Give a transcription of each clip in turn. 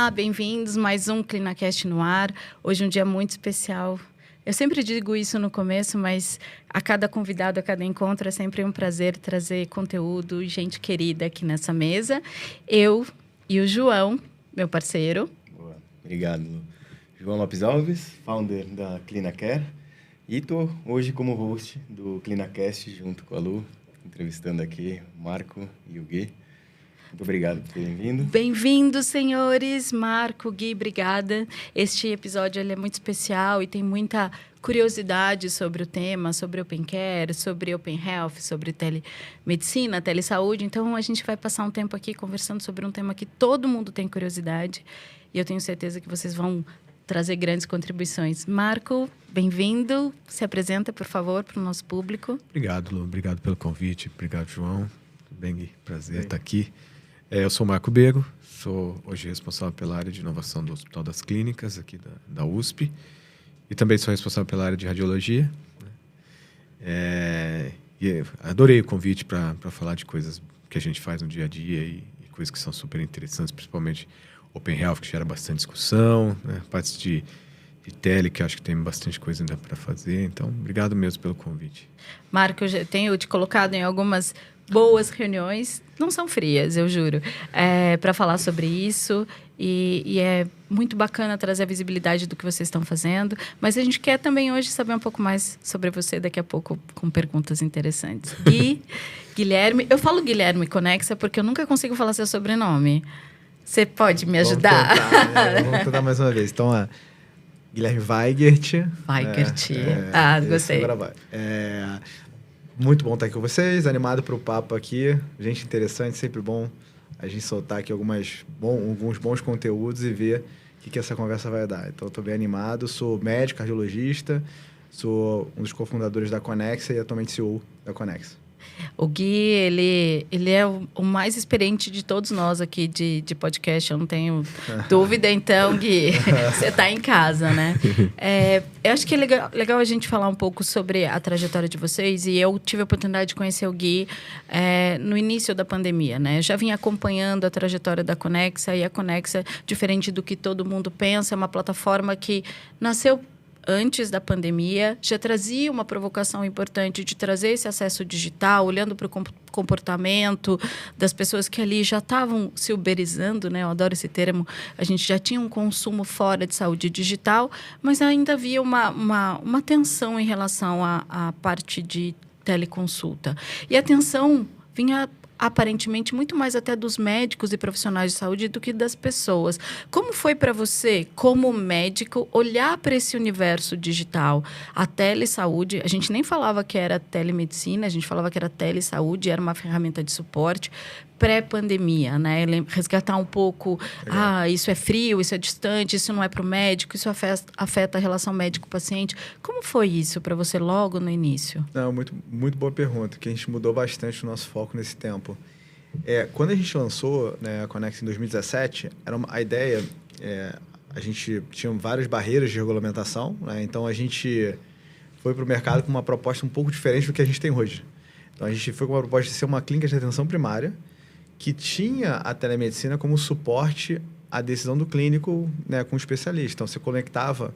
Olá, bem-vindos, mais um ClinaCast no ar. Hoje é um dia muito especial. Eu sempre digo isso no começo, mas a cada convidado, a cada encontro, é sempre um prazer trazer conteúdo, gente querida aqui nessa mesa. Eu e o João, meu parceiro. Boa. Obrigado. João Lopes Alves, founder da ClinaCare. E estou hoje como host do ClinaCast, junto com a Lu, entrevistando aqui o Marco e o Gui. Muito obrigado por terem vindo. Bem-vindos, senhores. Marco, Gui, obrigada. Este episódio ele é muito especial e tem muita curiosidade sobre o tema, sobre Open Care, sobre Open Health, sobre telemedicina, telesaúde. Então, a gente vai passar um tempo aqui conversando sobre um tema que todo mundo tem curiosidade e eu tenho certeza que vocês vão trazer grandes contribuições. Marco, bem-vindo. Se apresenta, por favor, para o nosso público. Obrigado, Lu. Obrigado pelo convite. Obrigado, João. Tudo bem, Gui? Prazer estar aqui. Eu sou o Marco Bego, sou hoje responsável pela área de inovação do Hospital das Clínicas, aqui da USP, e também sou responsável pela área de radiologia. E adorei o convite para falar de coisas que a gente faz no dia a dia e coisas que são super interessantes, principalmente Open Health, que gera bastante discussão, né? Partes de tele, que acho que tem bastante coisa ainda para fazer. Então, obrigado mesmo pelo convite. Marco, eu já tenho te colocado em algumas boas reuniões, não são frias, eu juro, para falar sobre isso. E é muito bacana trazer a visibilidade do que vocês estão fazendo. Mas a gente quer também hoje saber um pouco mais sobre você, daqui a pouco, com perguntas interessantes. Guilherme, eu falo Guilherme Conexa porque eu nunca consigo falar seu sobrenome. Você pode me ajudar? Vamos tentar mais uma vez. Então, Guilherme Weigert. Gostei. Muito bom estar aqui com vocês, animado para o papo aqui. Gente interessante, sempre bom a gente soltar aqui alguns bons conteúdos e ver o que essa conversa vai dar. Então, estou bem animado, sou médico, cardiologista, sou um dos cofundadores da Conexa e atualmente CEO da Conexa. O Gui, ele é o mais experiente de todos nós aqui de podcast, eu não tenho dúvida. Então, Gui, você está em casa, né? Eu acho que é legal a gente falar um pouco sobre a trajetória de vocês. E eu tive a oportunidade de conhecer o Gui no início da pandemia, né? Eu já vim acompanhando a trajetória da Conexa, e a Conexa, diferente do que todo mundo pensa, é uma plataforma que nasceu antes da pandemia, já trazia uma provocação importante de trazer esse acesso digital, olhando para o comportamento das pessoas que ali já estavam se uberizando, né? Eu adoro esse termo. A gente já tinha um consumo fora de saúde digital, mas ainda havia uma tensão em relação à parte de teleconsulta. E a tensão vinha aparentemente muito mais até dos médicos e profissionais de saúde do que das pessoas. Como foi para você, como médico, olhar para esse universo digital? A telesaúde, a gente nem falava que era telemedicina, a gente falava que era telesaúde, era uma ferramenta de suporte pré-pandemia, né? Resgatar um pouco, isso é frio, isso é distante, isso não é para o médico, isso afeta a relação médico-paciente. Como foi isso para você logo no início? Não, muito, muito boa pergunta, que a gente mudou bastante o nosso foco nesse tempo. Quando a gente lançou, né, a Conexa em 2017, a ideia, a gente tinha várias barreiras de regulamentação, né? Então a gente foi para o mercado com uma proposta um pouco diferente do que a gente tem hoje. Então a gente foi com uma proposta de ser uma clínica de atenção primária, que tinha a telemedicina como suporte à decisão do clínico, né, com o especialista. Então, você conectava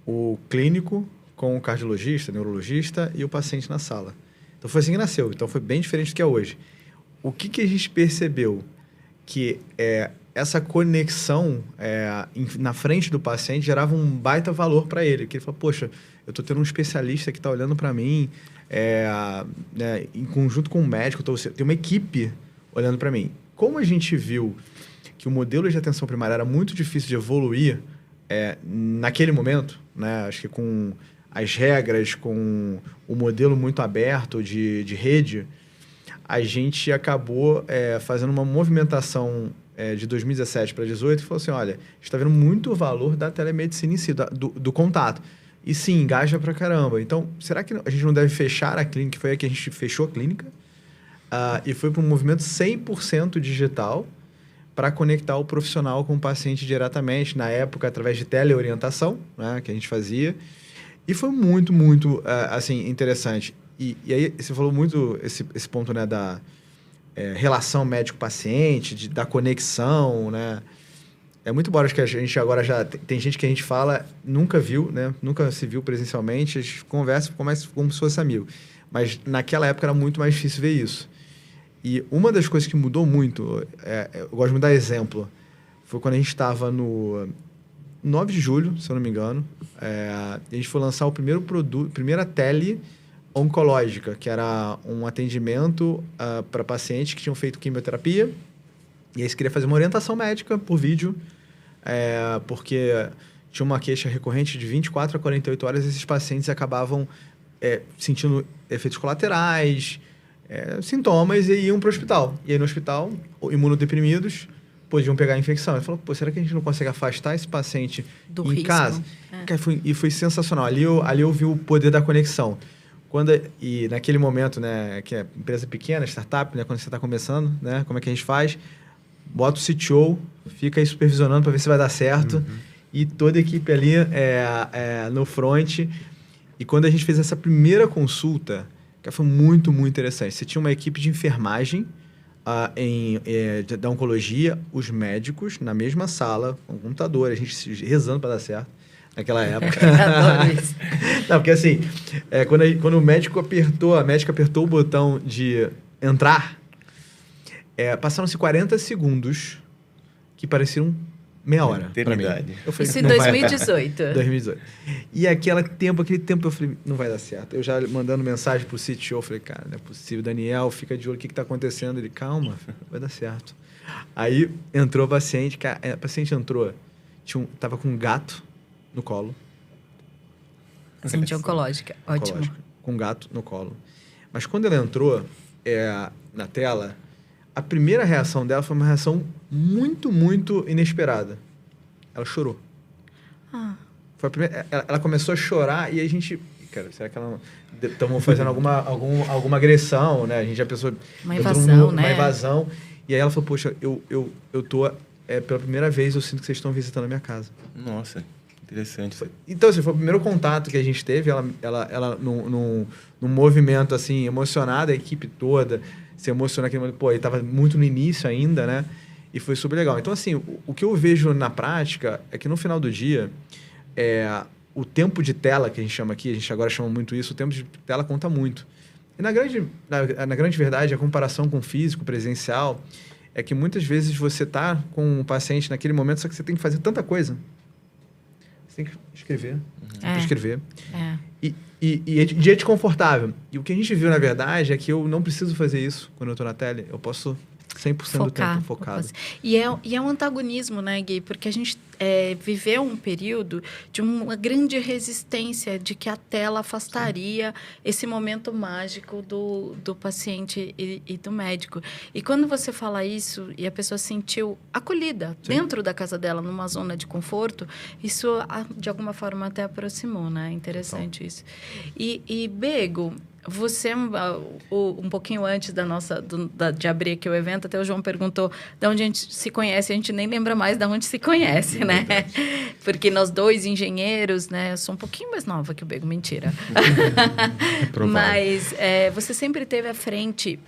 o clínico com o cardiologista, neurologista e o paciente na sala. Então, foi assim que nasceu. Então, foi bem diferente do que é hoje. O que a gente percebeu? Que essa conexão na frente do paciente gerava um baita valor para ele. Que ele falou, poxa, eu estou tendo um especialista que está olhando para mim, né, em conjunto com um médico, tem uma equipe olhando para mim. Como a gente viu que o modelo de atenção primária era muito difícil de evoluir naquele momento, né? Acho que com as regras, com o modelo muito aberto de rede, a gente acabou fazendo uma movimentação de 2017 para 2018 e falou assim, olha, a gente está vendo muito valor da telemedicina em si, do contato. E sim, engaja pra caramba. Então, será que a gente não deve fechar a clínica? Foi aí que a gente fechou a clínica. E foi para um movimento 100% digital para conectar o profissional com o paciente diretamente, na época, através de teleorientação, né, que a gente fazia. E foi muito, muito assim, interessante. E aí, você falou muito esse ponto, né, da relação médico-paciente, da conexão, né? É muito embora que a gente agora já... Tem gente que a gente fala, nunca viu, né? Nunca se viu presencialmente, a gente conversa como se fosse amigo. Mas naquela época era muito mais difícil ver isso. E uma das coisas que mudou muito, eu gosto de dar exemplo, foi quando a gente estava no 9 de julho, se eu não me engano, a gente foi lançar o primeiro produto, primeira tele oncológica, que era um atendimento para pacientes que tinham feito quimioterapia. E aí você queria fazer uma orientação médica por vídeo, porque tinha uma queixa recorrente de 24 a 48 horas e esses pacientes acabavam sentindo efeitos colaterais, sintomas e iam para o hospital. E aí no hospital, imunodeprimidos, podiam pegar a infecção. Ele falou, será que a gente não consegue afastar esse paciente do em risco, casa? E foi sensacional. Ali eu vi o poder da conexão. E naquele momento, né, que é empresa pequena, startup, né, quando você está começando, né, como é que a gente faz? Bota o CTO, fica aí supervisionando para ver se vai dar certo. E toda a equipe ali no front. E quando a gente fez essa primeira consulta, que foi muito, muito interessante. Você tinha uma equipe de enfermagem da oncologia, os médicos na mesma sala, com o computador, a gente rezando para dar certo naquela época. Adoro isso. Não, porque assim, quando a médica apertou o botão de entrar, passaram-se 40 segundos que pareciam meia hora. Eternidade. Isso em 2018. 2018. E aquele tempo eu falei, não vai dar certo. Eu já mandando mensagem pro CTO, eu falei, cara, não é possível, Daniel, fica de olho, o que tá acontecendo? Ele, calma, vai dar certo. Aí entrou o paciente, cara, a paciente entrou, tava com um gato no colo. Paciente oncológica, ótimo. Com um gato no colo. Mas quando ela entrou na tela, a primeira reação dela foi uma reação muito, muito inesperada. Ela chorou. Foi a primeira, ela começou a chorar e a gente... Cara, será que ela... Estamos fazendo alguma agressão, né? A gente já pensou... Uma invasão, né? Uma invasão. E aí ela falou, poxa, eu tô... pela primeira vez eu sinto que vocês estão visitando a minha casa. Nossa, interessante. Então, assim, foi o primeiro contato que a gente teve. Ela num movimento, assim, emocionado, a equipe toda... se emociona aquele momento. Pô, ele estava muito no início ainda, né? E foi super legal. Então, assim, o que eu vejo na prática é que no final do dia, o tempo de tela, que a gente chama aqui, a gente agora chama muito isso, o tempo de tela conta muito. E na grande verdade, a comparação com o físico, presencial, é que muitas vezes você está com o paciente naquele momento, só que você tem que fazer tanta coisa. Você tem que escrever. Você tem que escrever. E é desconfortável. E o que a gente viu, na verdade, é que eu não preciso fazer isso quando eu estou na tele. Eu posso 100% do tempo focado. E é um antagonismo, né, Gui? Porque a gente viveu um período de uma grande resistência de que a tela afastaria esse momento mágico do paciente e do médico. E quando você fala isso e a pessoa se sentiu acolhida dentro da casa dela, numa zona de conforto, isso, de alguma forma, até aproximou, né? Interessante isso. E Bego... Você, um pouquinho antes de abrir aqui o evento, até o João perguntou de onde a gente se conhece. A gente nem lembra mais de onde se conhece, né? Porque nós dois engenheiros, né? Eu sou um pouquinho mais nova que o Bego, mentira. Mas você sempre esteve à frente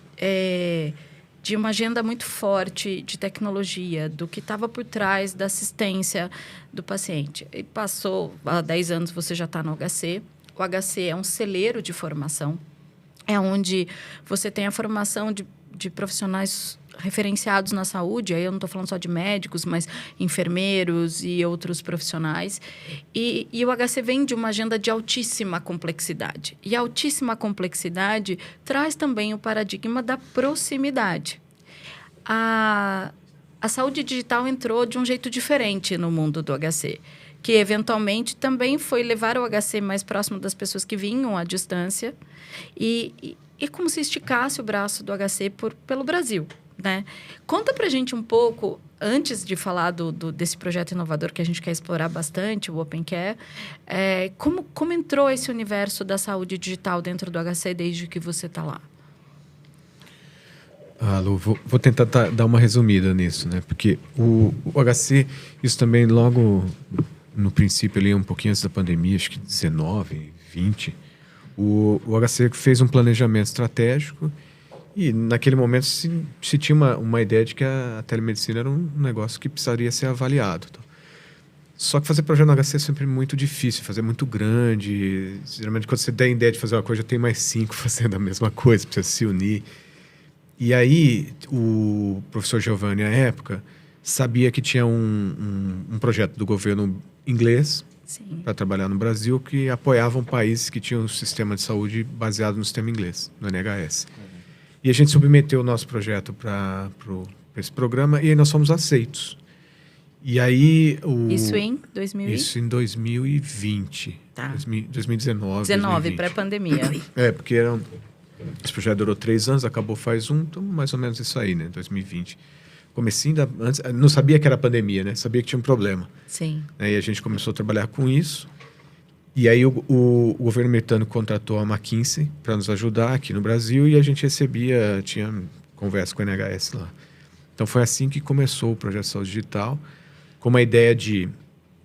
de uma agenda muito forte de tecnologia, do que estava por trás da assistência do paciente. E passou, há 10 anos você já está no HC. O HC é um celeiro de formação, é onde você tem a formação de profissionais referenciados na saúde, aí eu não estou falando só de médicos, mas enfermeiros e outros profissionais. E o HC vem de uma agenda de altíssima complexidade. E a altíssima complexidade traz também o paradigma da proximidade. A saúde digital entrou de um jeito diferente no mundo do HC, que eventualmente também foi levar o HC mais próximo das pessoas que vinham à distância e como se esticasse o braço do HC pelo Brasil, né? Conta pra gente um pouco, antes de falar desse projeto inovador que a gente quer explorar bastante, o OpenCare, como entrou esse universo da saúde digital dentro do HC desde que você está lá? Lu, vou tentar dar uma resumida nisso, né? Porque o HC, isso também logo... No princípio, ali, um pouquinho antes da pandemia, acho que 19, 20, o HC fez um planejamento estratégico E naquele momento se tinha uma ideia de que a telemedicina era um negócio que precisaria ser avaliado. Então. Só que fazer projeto no HC é sempre muito difícil, fazer muito grande. Geralmente, quando você der ideia de fazer uma coisa, já tem mais 5 fazendo a mesma coisa, precisa se unir. E aí, o professor Giovanni, à época, sabia que tinha um projeto do governo inglês para trabalhar no Brasil que apoiavam países que tinham um sistema de saúde baseado no sistema inglês, no NHS. E a gente submeteu o nosso projeto para esse programa e aí nós fomos aceitos. E aí... Isso em 2000? Isso em 2020. Tá. 2019. 19, pré-pandemia. Porque esse projeto durou 3 anos, acabou faz então mais ou menos isso aí, né? 2020. Comecinho antes, não sabia que era pandemia, né? Sabia que tinha um problema. Sim. E a gente começou a trabalhar com isso. E aí o governo britânico contratou a McKinsey para nos ajudar aqui no Brasil e a gente tinha conversa com a NHS lá. Então foi assim que começou o Projeto Saúde Digital, com uma ideia de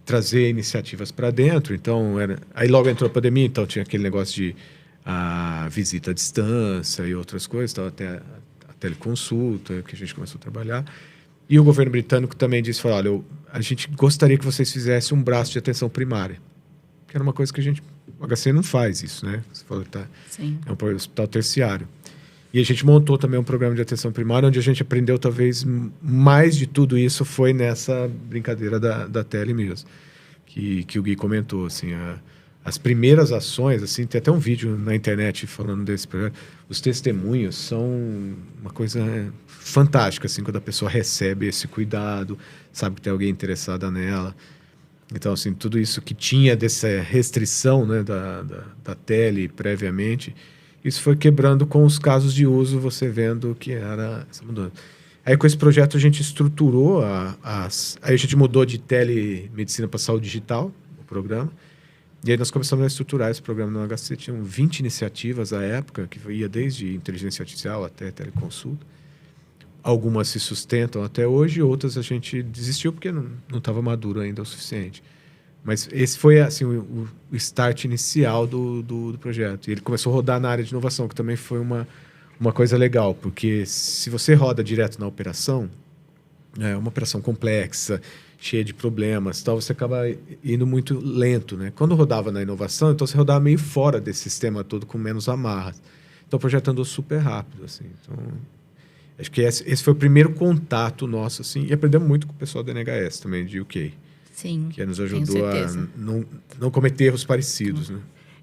trazer iniciativas para dentro. Então, aí logo entrou a pandemia, então tinha aquele negócio de visita à distância e outras coisas, então até a teleconsulta, que a gente começou a trabalhar. E o governo britânico também disse, olha, a gente gostaria que vocês fizessem um braço de atenção primária, que era uma coisa que o HC não faz isso, né? Você falou que é um hospital terciário. E a gente montou também um programa de atenção primária, onde a gente aprendeu talvez mais de tudo isso foi nessa brincadeira da tele mesmo, que o Gui comentou, assim, as primeiras ações, assim, tem até um vídeo na internet falando desse programa, os testemunhos são uma coisa fantástica, assim, quando a pessoa recebe esse cuidado, sabe que tem alguém interessada nela. Então, assim, tudo isso que tinha dessa restrição, né, da tele previamente, isso foi quebrando com os casos de uso, você vendo que era essa mudança. Aí, com esse projeto, a gente estruturou aí a gente mudou de telemedicina para saúde digital, o programa. E aí nós começamos a estruturar esse programa no HC. Tinham 20 iniciativas à época, que ia desde inteligência artificial até teleconsulta. Algumas se sustentam até hoje, outras a gente desistiu porque não estava maduro ainda o suficiente. Mas esse foi assim, o start inicial do projeto. E ele começou a rodar na área de inovação, que também foi uma coisa legal, porque se você roda direto na operação, é uma operação complexa, cheia de problemas, tal, você acaba indo muito lento, né? Quando rodava na inovação, então você rodava meio fora desse sistema todo, com menos amarras. Então o projeto andou super rápido, assim. Então, acho que esse foi o primeiro contato nosso, assim, e aprendemos muito com o pessoal da NHS também, de UK. Sim, que nos ajudou a não cometer erros parecidos, né?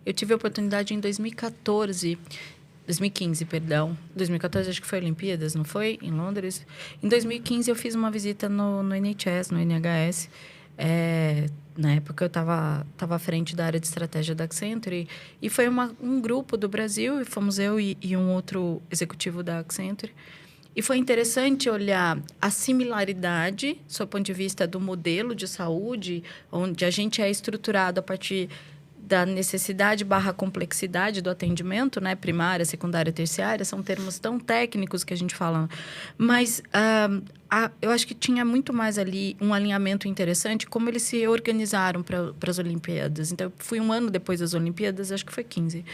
Eu tive a oportunidade em 2015, perdão. 2014 acho que foi Olimpíadas, não foi? Em Londres. Em 2015 eu fiz uma visita no NHS, no NHS. Na época eu estava à frente da área de estratégia da Accenture e foi um grupo do Brasil, e fomos eu e um outro executivo da Accenture. E foi interessante olhar a similaridade, do ponto de vista do modelo de saúde, onde a gente é estruturado a partir da necessidade / complexidade do atendimento, né? Primária, secundária, terciária, são termos tão técnicos que a gente fala. Mas eu acho que tinha muito mais ali um alinhamento interessante, como eles se organizaram para as Olimpíadas. Então, eu fui um ano depois das Olimpíadas, acho que foi 15.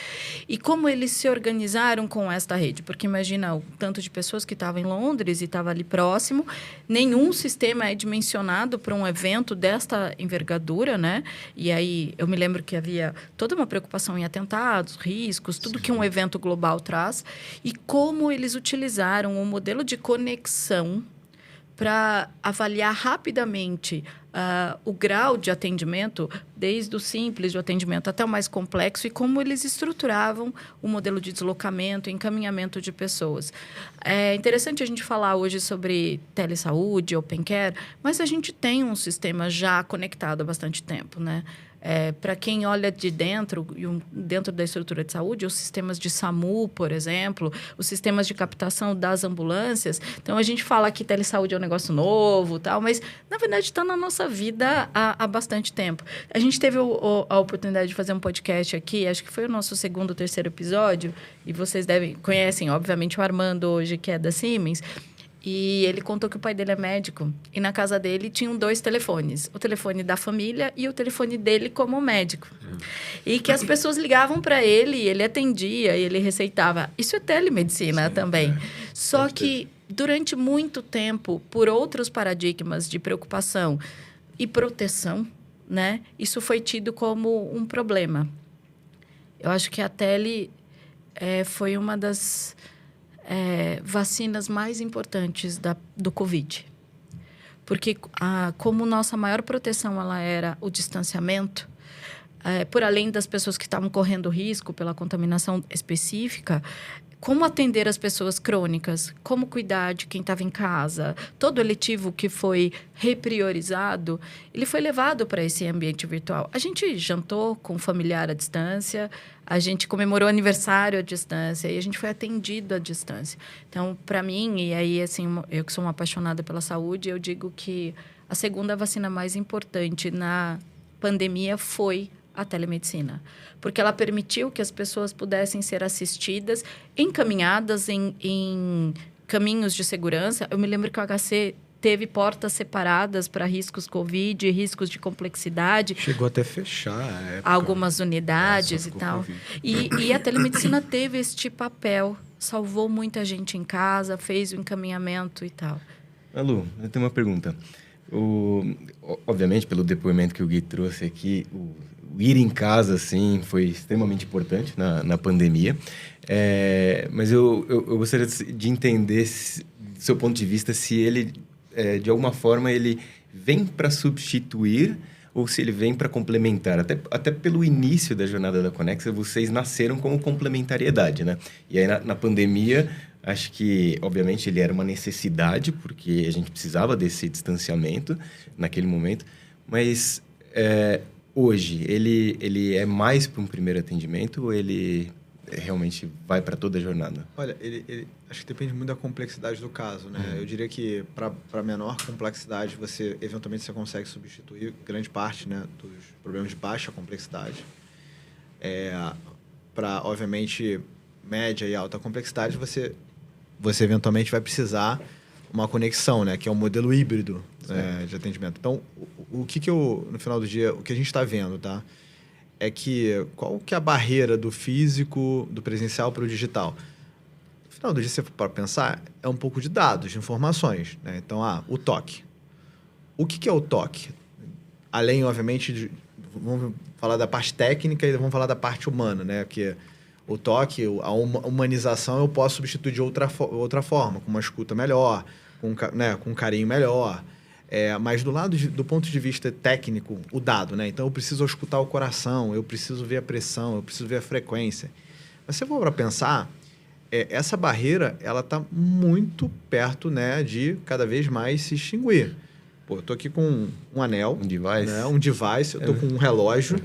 E como eles se organizaram com esta rede. Porque imagina o tanto de pessoas que estavam em Londres e estavam ali próximo. Nenhum sistema é dimensionado para um evento desta envergadura, né? E aí, eu me lembro que havia toda uma preocupação em atentados, riscos, tudo que um evento global traz. E como eles utilizaram o modelo de conexão para avaliar rapidamente o grau de atendimento, desde o simples de atendimento até o mais complexo, e como eles estruturavam o modelo de deslocamento e encaminhamento de pessoas. É interessante a gente falar hoje sobre telesaúde, open care, mas a gente tem um sistema já conectado há bastante tempo, né? Para quem olha de dentro da estrutura de saúde, os sistemas de SAMU, por exemplo, os sistemas de captação das ambulâncias. Então, a gente fala que telesaúde é um negócio novo, tal, mas, na verdade, está na nossa vida há bastante tempo. A gente teve a oportunidade de fazer um podcast aqui, acho que foi o nosso 2º ou 3º episódio, e vocês conhecem, obviamente, o Armando hoje, que é da Siemens. E ele contou que o pai dele é médico. E na casa dele tinham 2 telefones. O telefone da família e o telefone dele como médico. E que as pessoas ligavam para ele, e ele atendia, e ele receitava. Isso é telemedicina também. Só que durante muito tempo, por outros paradigmas de preocupação e proteção, né, isso foi tido como um problema. Eu acho que a tele foi uma das vacinas mais importantes do Covid. Porque como nossa maior proteção ela era o distanciamento, por além das pessoas que estavam correndo risco pela contaminação específica, como atender as pessoas crônicas, como cuidar de quem estava em casa. Todo eletivo que foi repriorizado, ele foi levado para esse ambiente virtual. A gente jantou com um familiar à distância, a gente comemorou aniversário à distância e a gente foi atendido à distância. Então, para mim, e aí, assim, eu que sou uma apaixonada pela saúde, eu digo que a segunda vacina mais importante na pandemia foi a telemedicina, porque ela permitiu que as pessoas pudessem ser assistidas, encaminhadas em caminhos de segurança. Eu me lembro que o HC teve portas separadas para riscos Covid e riscos de complexidade. Chegou até a fechar algumas unidades e tal. E a telemedicina teve este papel, salvou muita gente em casa, fez o encaminhamento e tal. Lu, eu tenho uma pergunta. Obviamente, pelo depoimento que o Gui trouxe aqui, o ir em casa, assim, foi extremamente importante na pandemia. Mas eu gostaria de entender, do seu ponto de vista, se ele, de alguma forma, ele vem para substituir ou se ele vem para complementar. Até pelo início da jornada da Conexa, vocês nasceram como complementariedade, né? E aí, na pandemia, acho que, obviamente, ele era uma necessidade, porque a gente precisava desse distanciamento naquele momento, mas hoje, ele é mais para um primeiro atendimento ou ele realmente vai para toda a jornada? Olha, acho que depende muito da complexidade do caso, né? Eu diria que para menor complexidade, eventualmente você consegue substituir grande parte, né, dos problemas de baixa complexidade. Para, obviamente, média e alta complexidade, você eventualmente vai precisar uma conexão, né, que é um modelo híbrido de atendimento. Então, o que no final do dia, o que a gente está vendo, tá? É que qual que é a barreira do físico, do presencial para o digital? No final do dia, se você for para pensar, é um pouco de dados, de informações, né? Então, o toque. O que é o toque? Além, obviamente, vamos falar da parte técnica e vamos falar da parte humana, né? Que o toque, a humanização, eu posso substituir de outra forma, com uma escuta melhor, com um carinho melhor. Mas do ponto de vista técnico, o dado, né? Então, eu preciso escutar o coração, eu preciso ver a pressão, eu preciso ver a frequência. Mas se eu for para pensar, essa barreira, ela está muito perto, né, de cada vez mais se extinguir. Pô, eu estou aqui com um anel. Um device. Né? Um device, eu estou com um relógio.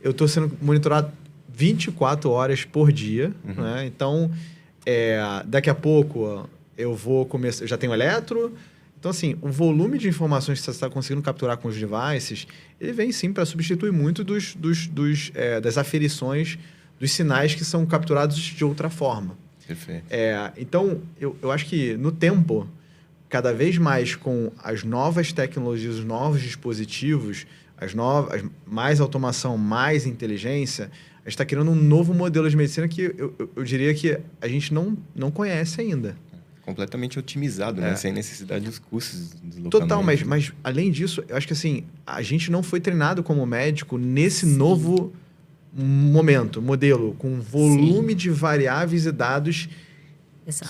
Eu estou sendo monitorado 24 horas por dia. Né? Então, daqui a pouco eu vou começar... Eu já tenho eletro. Então, assim, o volume de informações que você está conseguindo capturar com os devices, ele vem, sim, para substituir muito das aferições, dos sinais que são capturados de outra forma. Perfeito. Então, eu acho que, no tempo, cada vez mais com as novas tecnologias, os novos dispositivos, mais automação, mais inteligência, a gente está criando um novo modelo de medicina que eu diria que a gente não conhece ainda. Completamente otimizado, né? Sem necessidade dos custos de deslocamento. Total, mas além disso, eu acho que assim, a gente não foi treinado como médico nesse novo modelo, com volume de variáveis e dados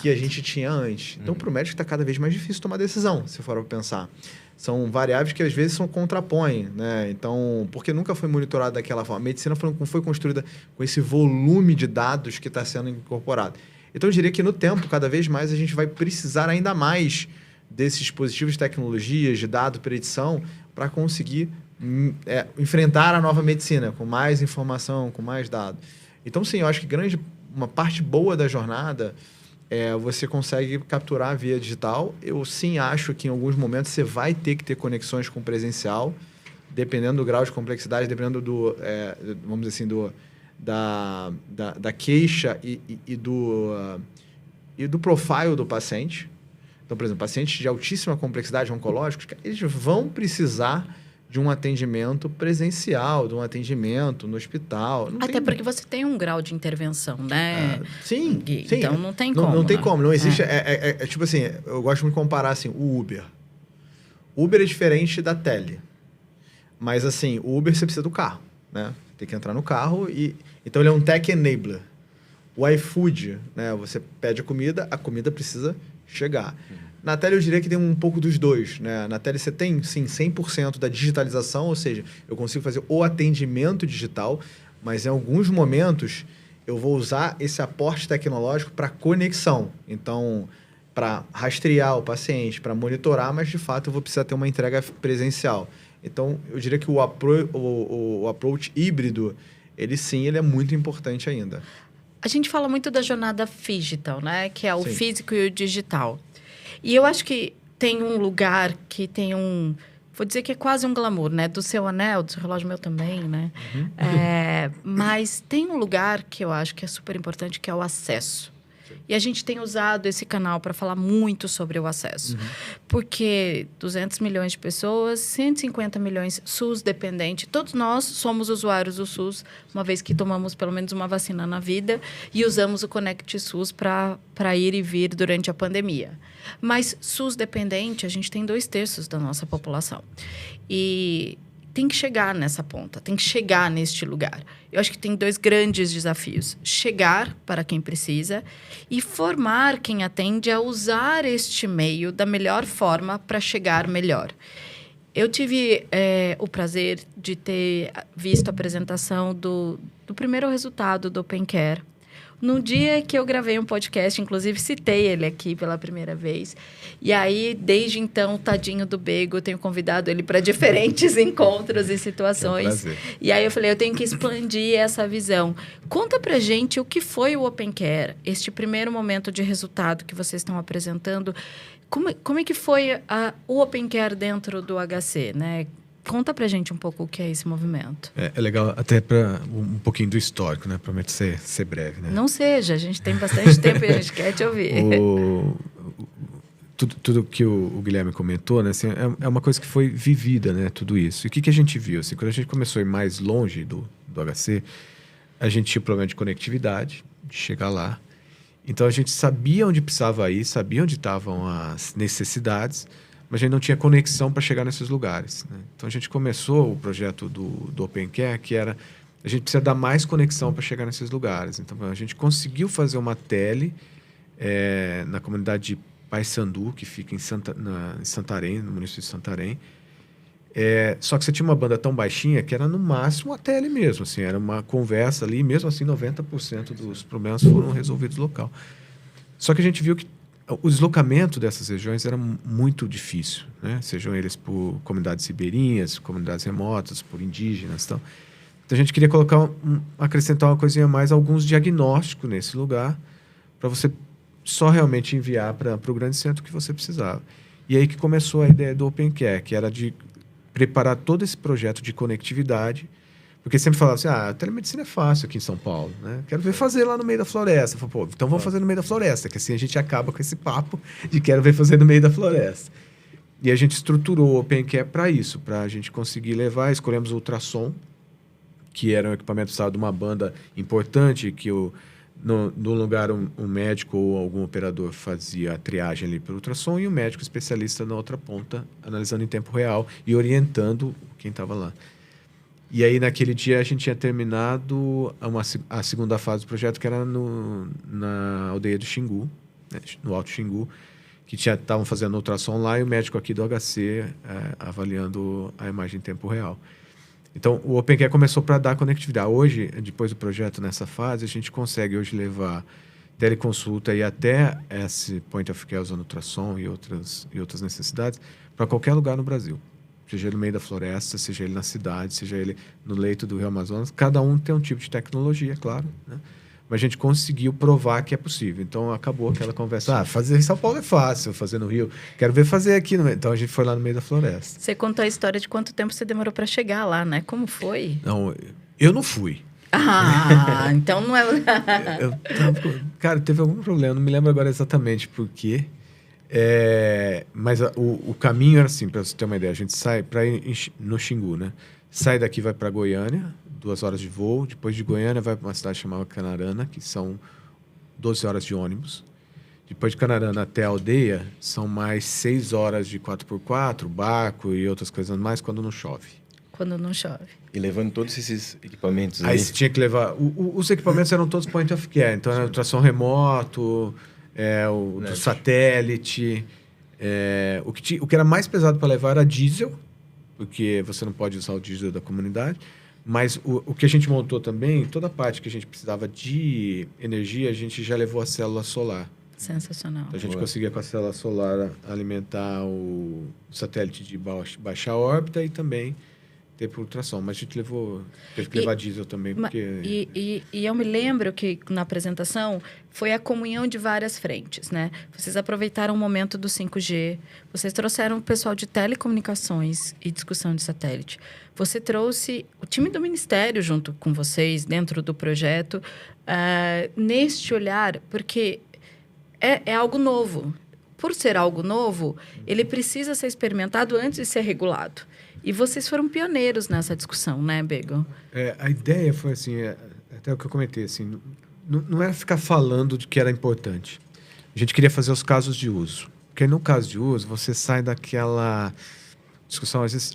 que a gente tinha antes. Então, para o médico está cada vez mais difícil tomar decisão, se for para pensar. São variáveis que às vezes contrapõem, né? Então, porque nunca foi monitorado daquela forma. A medicina foi construída com esse volume de dados que está sendo incorporado. Então, eu diria que no tempo, cada vez mais, a gente vai precisar ainda mais desses dispositivos de tecnologias, de dado, predição, para conseguir enfrentar a nova medicina, com mais informação, com mais dado. Então, sim, eu acho que uma parte boa da jornada você consegue capturar via digital. Eu, sim, acho que em alguns momentos você vai ter que ter conexões com presencial, dependendo do grau de complexidade, dependendo vamos dizer assim, da queixa e do profile do paciente. Então, por exemplo, pacientes de altíssima complexidade oncológicos, eles vão precisar de um atendimento presencial, de um atendimento no hospital. Até porque você tem um grau de intervenção, né? Sim. Então não tem como. Não tem como. Não existe... tipo assim, eu gosto muito de comparar assim, o Uber. O Uber é diferente da Tele. Mas assim, o Uber você precisa do carro, né? Tem que entrar no carro e... Então ele é um tech enabler. O iFood, né? Você pede a comida precisa chegar. Na Tele eu diria que tem um pouco dos dois, né? Na Tele você tem, sim, 100% da digitalização, ou seja, eu consigo fazer o atendimento digital, mas em alguns momentos eu vou usar esse aporte tecnológico para conexão. Então, para rastrear o paciente, para monitorar, mas de fato eu vou precisar ter uma entrega presencial. Então, eu diria que o approach híbrido, ele é muito importante ainda. A gente fala muito da jornada phygital, né? Que é o Sim. físico e o digital. E eu acho que tem um lugar que tem um... Vou dizer que é quase um glamour, né? Do seu anel, do seu relógio meu também, né? Uhum. Mas tem um lugar que eu acho que é super importante, que é o acesso. E a gente tem usado esse canal para falar muito sobre o acesso. Porque 200 milhões de pessoas, 150 milhões SUS dependente. Todos nós somos usuários do SUS, uma vez que tomamos pelo menos uma vacina na vida e usamos o Conect SUS para ir e vir durante a pandemia. Mas SUS dependente, a gente tem 2/3 da nossa população. E tem que chegar nessa ponta, tem que chegar neste lugar. Eu acho que tem 2 grandes desafios. Chegar para quem precisa e formar quem atende a usar este meio da melhor forma para chegar melhor. Eu tive o prazer de ter visto a apresentação do primeiro resultado do Open Care. No dia que eu gravei um podcast, inclusive citei ele aqui pela primeira vez. E aí, desde então, o tadinho do Bego, eu tenho convidado ele para diferentes encontros e situações. É um prazer. E aí eu falei, eu tenho que expandir essa visão. Conta pra gente o que foi o Open Care, este primeiro momento de resultado que vocês estão apresentando. Como é que foi o Open Care dentro do HC, né? Conta pra gente um pouco o que é esse movimento. É legal até para um pouquinho do histórico, né? Prometo ser breve, né? Não seja, a gente tem bastante tempo e a gente quer te ouvir. Tudo que o Guilherme comentou, né? Assim, é uma coisa que foi vivida, né? Tudo isso. E o que a gente viu? Assim, quando a gente começou a ir mais longe do HC, a gente tinha problema de conectividade, de chegar lá. Então, a gente sabia onde precisava ir, sabia onde estavam as necessidades, mas a gente não tinha conexão para chegar nesses lugares, né? Então, a gente começou o projeto do Open Care, que era... A gente precisa dar mais conexão para chegar nesses lugares. Então, a gente conseguiu fazer uma tele na comunidade de Paissandu, que fica em Santarém, no município de Santarém. Só que você tinha uma banda tão baixinha que era, no máximo, a tele mesmo. Assim, era uma conversa ali, mesmo assim, 90% dos problemas foram resolvidos local. Só que a gente viu que o deslocamento dessas regiões era muito difícil, né? Sejam eles por comunidades ribeirinhas, comunidades remotas, por indígenas e tal. Então, a gente queria acrescentar uma coisinha a mais, alguns diagnósticos nesse lugar, para você só realmente enviar para o grande centro que você precisava. E aí que começou a ideia do Open Care, que era de preparar todo esse projeto de conectividade, porque sempre falava assim, a telemedicina é fácil aqui em São Paulo, né? Quero ver fazer lá no meio da floresta. Eu falei, então vamos fazer no meio da floresta, que assim a gente acaba com esse papo de quero ver fazer no meio da floresta. E a gente estruturou o Open Care para isso, para a gente conseguir levar, escolhemos o ultrassom, que era um equipamento que precisava de uma banda importante, que no lugar um médico ou algum operador fazia a triagem ali pelo ultrassom e um médico especialista na outra ponta, analisando em tempo real e orientando quem estava lá. E aí, naquele dia, a gente tinha terminado a segunda fase do projeto, que era na aldeia do Xingu, né, no Alto Xingu, que estavam fazendo ultrassom lá e o médico aqui do HC avaliando a imagem em tempo real. Então, o Open Care começou para dar conectividade. Hoje, depois do projeto, nessa fase, a gente consegue hoje levar teleconsulta e até esse point of care usando ultrassom e outras necessidades para qualquer lugar no Brasil. Seja ele no meio da floresta, seja ele na cidade, seja ele no leito do Rio Amazonas. Cada um tem um tipo de tecnologia, claro, né? Mas a gente conseguiu provar que é possível. Então, acabou aquela conversa. Fazer em São Paulo é fácil, fazer no Rio. Quero ver fazer aqui. Então, a gente foi lá no meio da floresta. Você contou a história de quanto tempo você demorou para chegar lá, né? Como foi? Não, eu não fui. Então não é... Cara, teve algum problema. Não me lembro agora exatamente por quê. Mas o caminho era assim, para você ter uma ideia. A gente sai para ir no Xingu, né? Sai daqui, vai para Goiânia, 2 horas de voo. Depois de Goiânia, vai para uma cidade chamada Canarana, que são 12 horas de ônibus. Depois de Canarana até a aldeia, são mais 6 horas de 4x4, barco e outras coisas mais, quando não chove. Quando não chove. E levando todos esses equipamentos aí você tinha que levar... Os equipamentos eram todos point of care. Então, era o tração remoto, do satélite. O que era mais pesado para levar era diesel, porque você não pode usar o diesel da comunidade. Mas o que a gente montou também, toda a parte que a gente precisava de energia, a gente já levou a célula solar. Sensacional. Então, a gente conseguia com a célula solar alimentar o satélite de baixa órbita e também ter por ultrassom. Mas a gente teve que levar diesel também. Porque... E eu me lembro que na apresentação foi a comunhão de várias frentes, né? Vocês aproveitaram o momento do 5G, vocês trouxeram o pessoal de telecomunicações e discussão de satélite. Você trouxe o time do Ministério junto com vocês, dentro do projeto, neste olhar, porque é algo novo. Por ser algo novo, ele precisa ser experimentado antes de ser regulado. E vocês foram pioneiros nessa discussão, né, Bego? A ideia foi assim, até o que eu comentei, assim, não era ficar falando de que era importante. A gente queria fazer os casos de uso. Porque no caso de uso, você sai daquela discussão, às vezes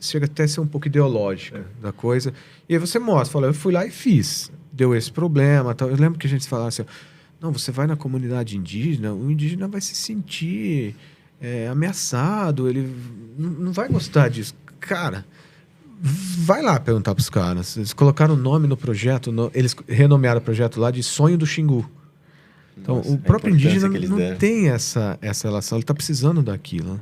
chega até a ser um pouco ideológica da coisa. E aí você mostra, fala, eu fui lá e fiz. Deu esse problema. Tal. Eu lembro que a gente falava assim, não, você vai na comunidade indígena, o indígena vai se sentir ameaçado, ele não vai gostar disso. Cara, vai lá perguntar para os caras. Eles colocaram o nome no projeto, eles renomearam o projeto lá de Sonho do Xingu. Então, o próprio indígena não tem essa relação, ele está precisando daquilo.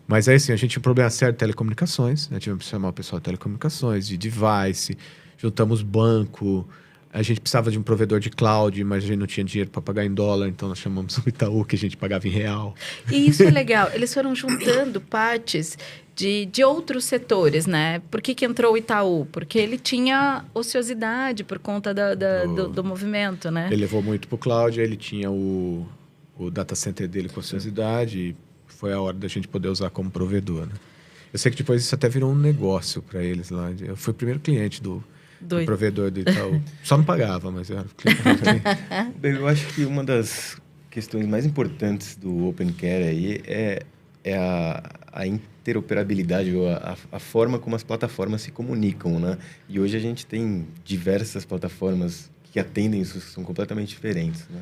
Mas aí, assim, a gente tinha um problema sério de telecomunicações, né? Tivemos que chamar o pessoal de telecomunicações, de device, juntamos banco. A gente precisava de um provedor de cloud, mas a gente não tinha dinheiro para pagar em dólar, então nós chamamos o Itaú, que a gente pagava em real. E isso é legal. Eles foram juntando partes de outros setores, né? Por que entrou o Itaú? Porque ele tinha ociosidade por conta do movimento, né? Ele levou muito para o cloud, ele tinha o data center dele com ociosidade, e foi a hora da gente poder usar como provedor, né? Eu sei que depois isso até virou um negócio para eles lá. Eu fui o primeiro cliente do provedor do Itaú. Só não pagava, mas eu era cliente. Eu acho que uma das questões mais importantes do OpenCare aí é a interoperabilidade, ou a forma como as plataformas se comunicam, né? E hoje a gente tem diversas plataformas que atendem isso, são completamente diferentes, né?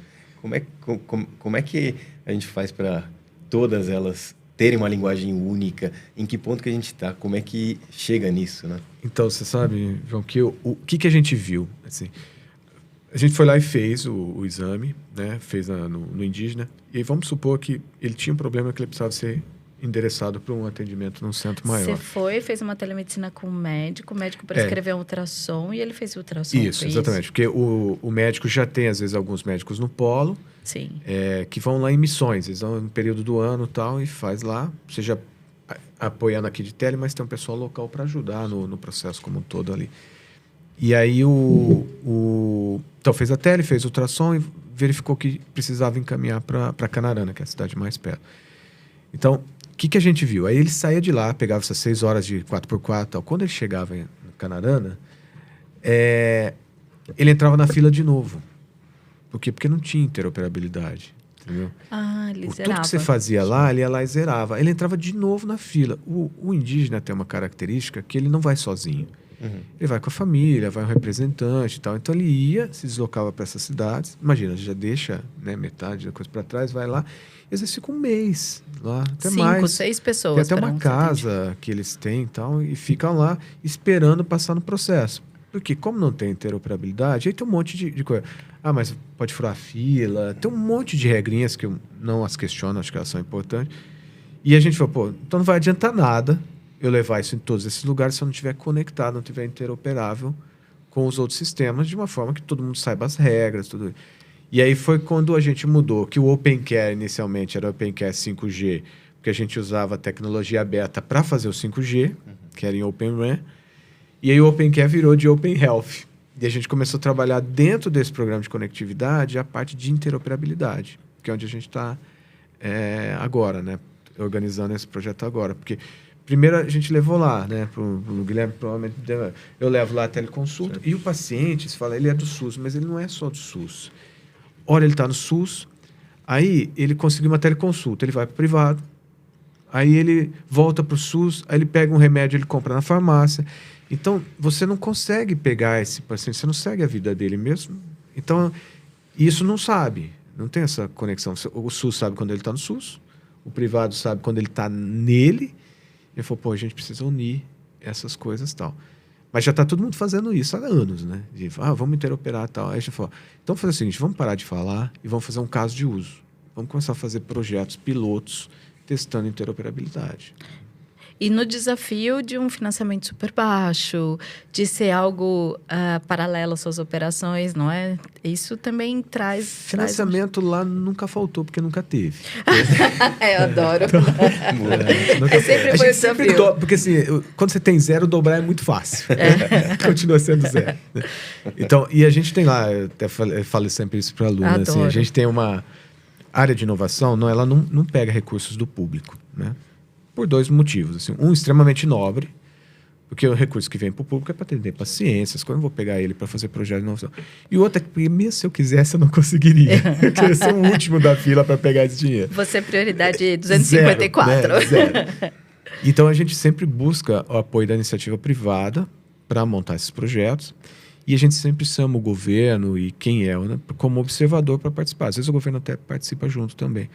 Como é que a gente faz para todas elas terem uma linguagem única? Em que ponto que a gente está? Como é que chega nisso, né? Então, você sabe, João, que o que a gente viu? Assim, a gente foi lá e fez o exame, né? Fez no indígena. E aí vamos supor que ele tinha um problema que ele precisava ser endereçado para um atendimento num centro maior. Você fez uma telemedicina com o médico prescreveu um ultrassom e ele fez o ultrassom. Isso, exatamente. Porque o médico já tem, às vezes, alguns médicos no polo. Sim. Que vão lá em missões. Eles vão no período do ano e tal, e faz lá, seja apoiando aqui de tele, mas tem um pessoal local para ajudar no processo como um todo ali. E aí então fez a tele, fez o ultrassom e verificou que precisava encaminhar para Canarana, que é a cidade mais perto. Então, o que a gente viu? Aí ele saía de lá, pegava essas 6 horas de 4x4 e tal. Quando ele chegava em Canarana, ele entrava na fila de novo. Por quê? Porque não tinha interoperabilidade, entendeu? Ele zerava. Tudo que você fazia lá, ele ia lá e zerava. Ele entrava de novo na fila. O indígena tem uma característica que ele não vai sozinho. Ele vai com a família, vai um representante e tal. Então, ele ia, se deslocava para essas cidades. Imagina, já deixa, né, metade da coisa para trás, vai lá. E às vezes fica um mês lá, até 5, mais. 6 pessoas. Tem até uma casa que eles têm e tal, e ficam lá esperando passar no processo. Porque como não tem interoperabilidade, aí tem um monte de coisa. Mas pode furar a fila. Tem um monte de regrinhas que eu não as questiono, acho que elas são importantes. E a gente falou, então não vai adiantar nada eu levar isso em todos esses lugares se eu não estiver conectado, não estiver interoperável com os outros sistemas, de uma forma que todo mundo saiba as regras, tudo. E aí foi quando a gente mudou, que o OpenCare inicialmente era o OpenCare 5G, porque a gente usava a tecnologia aberta para fazer o 5G, que era em Open RAN. E aí o OpenCare virou de Open Health. E a gente começou a trabalhar dentro desse programa de conectividade a parte de interoperabilidade, que é onde a gente está agora, né? Organizando esse projeto agora. Porque primeiro a gente levou lá, né? Pro Guilherme, provavelmente, eu levo lá a teleconsulta. Certo. E o paciente, você fala, ele é do SUS, mas ele não é só do SUS. Ora, ele está no SUS, aí ele conseguiu uma teleconsulta, ele vai para o privado, aí ele volta para o SUS, aí ele pega um remédio, ele compra na farmácia. Então, você não consegue pegar esse paciente, você não segue a vida dele mesmo. Então, isso não sabe, não tem essa conexão. O SUS sabe quando ele está no SUS, o privado sabe quando ele está nele. Ele falou, pô, a gente precisa unir essas coisas e tal. Mas já está todo mundo fazendo isso há anos, né? De, vamos interoperar e tal. Aí a gente falou, então vamos fazer o seguinte, vamos parar de falar e vamos fazer um caso de uso. Vamos começar a fazer projetos pilotos testando interoperabilidade. E no desafio de um financiamento super baixo, de ser algo paralelo às suas operações, não é? Isso também traz... Financiamento lá nunca faltou, porque nunca teve. Eu adoro. Sempre foi o desafio. Porque assim, quando você tem zero, dobrar é muito fácil. Continua sendo zero. Então, e a gente tem lá, eu até falo sempre isso para alunos, assim, a gente tem uma área de inovação, ela não pega recursos do público, né? Por 2 motivos. Assim, um extremamente nobre, porque o recurso que vem para o público é para atender paciências, quando eu vou pegar ele para fazer projeto de inovação. E o outro é que, mesmo se eu quisesse, eu não conseguiria. Eu queria ser o último da fila para pegar esse dinheiro. Você é prioridade 254. Zero. Então, a gente sempre busca o apoio da iniciativa privada para montar esses projetos. E a gente sempre chama o governo e quem né, como observador para participar. Às vezes o governo até participa junto também.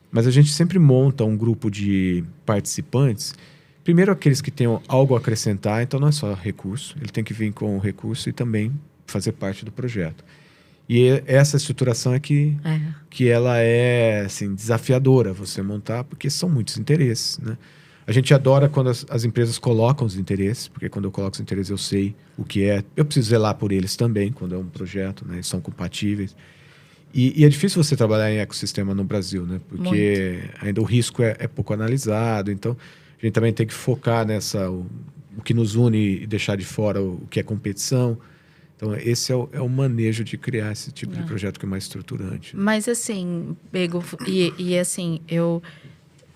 Mas a gente sempre monta um grupo de participantes, primeiro aqueles que tenham algo a acrescentar, então não é só recurso, ele tem que vir com o recurso e também fazer parte do projeto. E essa estruturação é que ela é assim, desafiadora você montar, porque são muitos interesses, né? A gente adora quando as empresas colocam os interesses, porque quando eu coloco os interesses eu sei o que é. Eu preciso zelar por eles também, quando é um projeto, né? Eles são compatíveis. E é difícil você trabalhar em ecossistema no Brasil, né? Porque ainda o risco é pouco analisado. Então, a gente também tem que focar o que nos une e deixar de fora o que é competição. Então, esse é o manejo de criar esse tipo de projeto que é mais estruturante. Mas, assim, Bego, assim, eu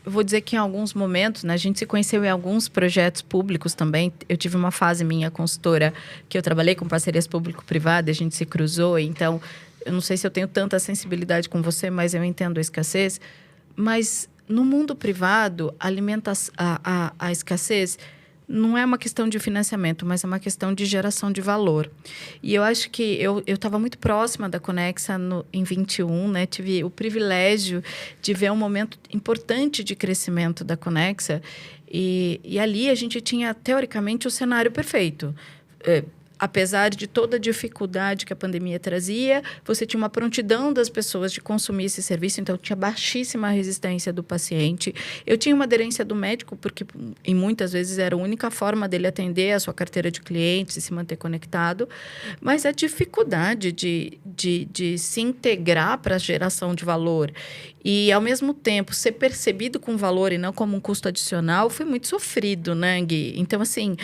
vou dizer que em alguns momentos, né, a gente se conheceu em alguns projetos públicos também. Eu tive uma fase minha consultora que eu trabalhei com parcerias público-privadas, a gente se cruzou, então... Eu não sei se eu tenho tanta sensibilidade com você, mas eu entendo a escassez. Mas no mundo privado, a escassez não é uma questão de financiamento, mas é uma questão de geração de valor. E eu acho que eu estava muito próxima da Conexa em 21, né? Tive o privilégio de ver um momento importante de crescimento da Conexa. E ali a gente tinha, teoricamente, o cenário perfeito. Apesar de toda a dificuldade que a pandemia trazia, você tinha uma prontidão das pessoas de consumir esse serviço, então tinha baixíssima resistência do paciente. Eu tinha uma aderência do médico, porque em muitas vezes era a única forma dele atender a sua carteira de clientes e se manter conectado, mas a dificuldade de se integrar para a geração de valor e, ao mesmo tempo, ser percebido com valor e não como um custo adicional, foi muito sofrido, né, Gui? Então, assim,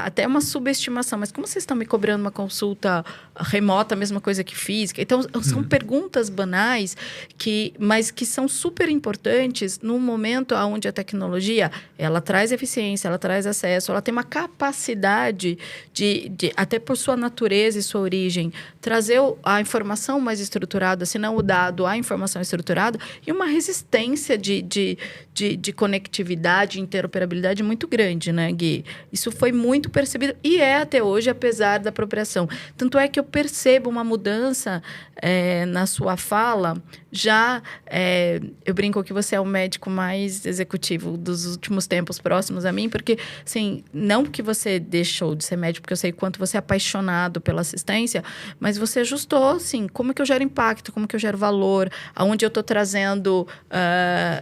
até uma subestimação. Mas como vocês estão me cobrando uma consulta remota, a mesma coisa que física? Então, são perguntas banais, mas que são super importantes num momento onde a tecnologia, ela traz eficiência, ela traz acesso, ela tem uma capacidade de até por sua natureza e sua origem, trazer a informação mais estruturada, se não o dado, a informação estruturada, e uma resistência de conectividade, interoperabilidade muito grande, né, Gui? Isso foi muito percebido e é até hoje, apesar da apropriação. Tanto é que eu percebo uma mudança na sua fala. Eu brinco que você é o médico mais executivo dos últimos tempos próximos a mim, porque, assim, não que você deixou de ser médico, porque eu sei quanto você é apaixonado pela assistência, mas você ajustou, assim, como que eu gero impacto, como que eu gero valor, aonde eu estou trazendo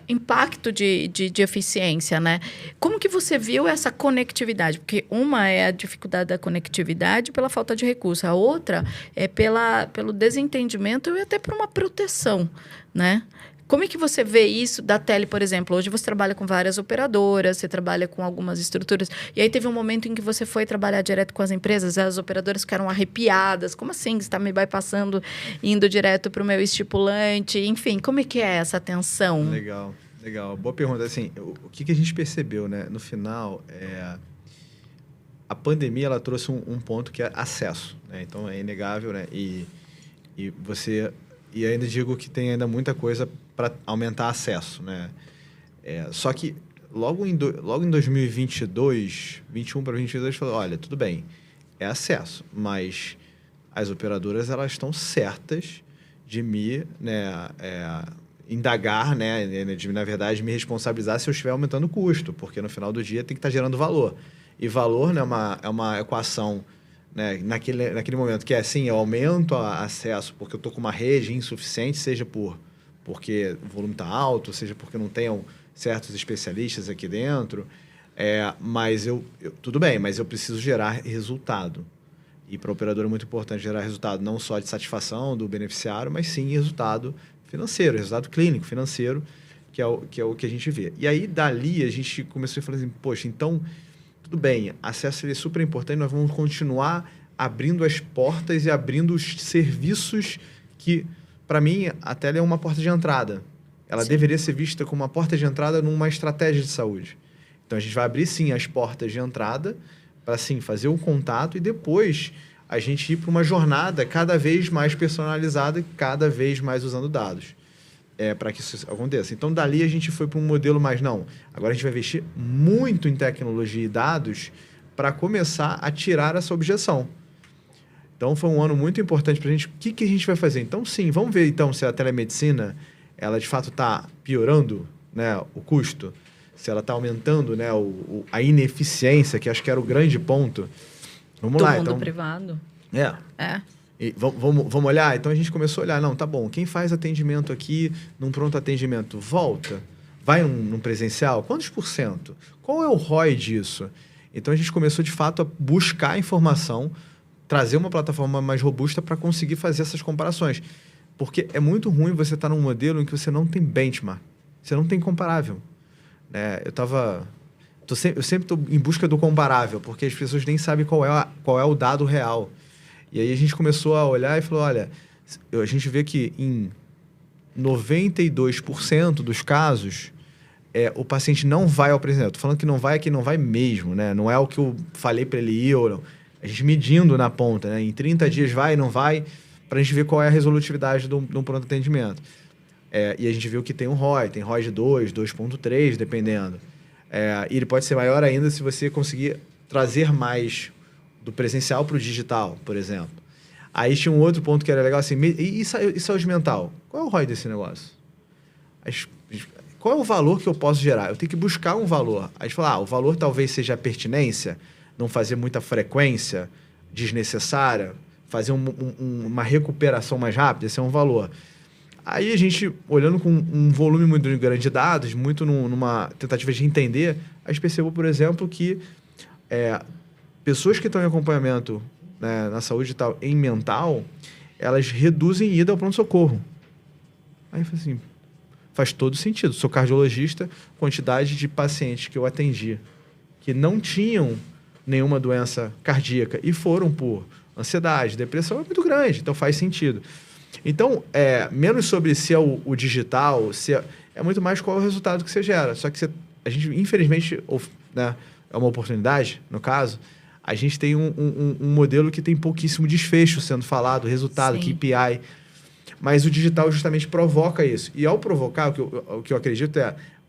impacto de eficiência, né? Como que você viu essa conectividade? Porque uma é a dificuldade da conectividade pela falta de recurso, a outra é pelo desentendimento e até por uma proteção, né? Como é que você vê isso da tele, por exemplo? Hoje você trabalha com várias operadoras, você trabalha com algumas estruturas. E aí teve um momento em que você foi trabalhar direto com as empresas, as operadoras ficaram arrepiadas. Como assim? Você está me bypassando, indo direto para o meu estipulante? Enfim, como é que é essa tensão? Legal. Boa pergunta. Assim, o que a gente percebeu, né? No final, a pandemia ela trouxe um ponto que é acesso, né? Então, é inegável, né? E ainda digo que tem ainda muita coisa para aumentar acesso, né? Só que logo em 2022, 21 para 22, falou, olha, tudo bem, é acesso, mas as operadoras elas estão certas de me, né, indagar, né, de, na verdade, me responsabilizar se eu estiver aumentando o custo, porque no final do dia tem que estar gerando valor. E valor, né, é uma equação, né, naquele momento que é assim, eu aumento o acesso porque eu estou com uma rede insuficiente, seja porque o volume está alto, seja porque não tenham certos especialistas aqui dentro, mas tudo bem, mas eu preciso gerar resultado. E para o operador é muito importante gerar resultado não só de satisfação do beneficiário, mas sim resultado financeiro, resultado clínico, financeiro, que é o que a gente vê. E aí, dali, a gente começou a falar assim, poxa, então, tudo bem, acesso ele é super importante, nós vamos continuar abrindo as portas e abrindo os serviços que, para mim, a tele é uma porta de entrada. Ela sim. Deveria ser vista como uma porta de entrada numa estratégia de saúde. Então, a gente vai abrir, sim, as portas de entrada para, sim, fazer o contato e depois a gente ir para uma jornada cada vez mais personalizada e cada vez mais usando dados para que isso aconteça. Então, dali a gente foi para um modelo mais, não, agora a gente vai investir muito em tecnologia e dados para começar a tirar essa objeção. Então, foi um ano muito importante para a gente. O que a gente vai fazer? Então, sim, vamos ver então se a telemedicina, ela de fato está piorando, né, o custo, se ela está aumentando, né, a ineficiência, que acho que era o grande ponto. Vamos lá, então. Do mundo privado. E vamos olhar? Então, a gente começou a olhar. Não, tá bom. Quem faz atendimento aqui num pronto atendimento? Volta? Vai num presencial? Quantos %? Qual é o ROI disso? Então, a gente começou, de fato, a buscar informação, trazer uma plataforma mais robusta para conseguir fazer essas comparações. Porque é muito ruim você estar num modelo em que você não tem benchmark. Você não tem comparável. Eu sempre estou em busca do comparável, porque as pessoas nem sabem qual é o dado real. E aí a gente começou a olhar e falou, olha, a gente vê que em 92% dos casos, o paciente não vai ao presencial. Estou falando que não vai, é que não vai mesmo, né? Não é o que eu falei para ele ir ou não. A gente medindo na ponta, né? Em 30 dias vai, não vai, para a gente ver qual é a resolutividade de um pronto atendimento. E a gente viu que tem um ROI, tem ROI de 2, 2.3, dependendo. E ele pode ser maior ainda se você conseguir trazer mais do presencial para o digital, por exemplo. Aí tinha um outro ponto que era legal, assim, e saúde mental? Qual é o ROI desse negócio? Qual é o valor que eu posso gerar? Eu tenho que buscar um valor. Aí a gente fala, o valor talvez seja a pertinência, não fazer muita frequência desnecessária, fazer uma recuperação mais rápida, esse é um valor. Aí a gente, olhando com um volume muito grande de dados, muito numa tentativa de entender, a gente percebeu, por exemplo, que pessoas que estão em acompanhamento, né, na saúde e tal, em mental, elas reduzem ida ao pronto-socorro. Aí eu falei assim, faz todo sentido. Sou cardiologista, quantidade de pacientes que eu atendi que não tinham nenhuma doença cardíaca e foram por ansiedade, depressão, é muito grande, então faz sentido. Então, menos sobre se é o digital, é muito mais qual é o resultado que você gera. Só que a gente, infelizmente, né, é uma oportunidade, no caso, a gente tem um modelo que tem pouquíssimo desfecho sendo falado, resultado, Sim. KPI. Mas o digital justamente provoca isso. E ao provocar, o que eu acredito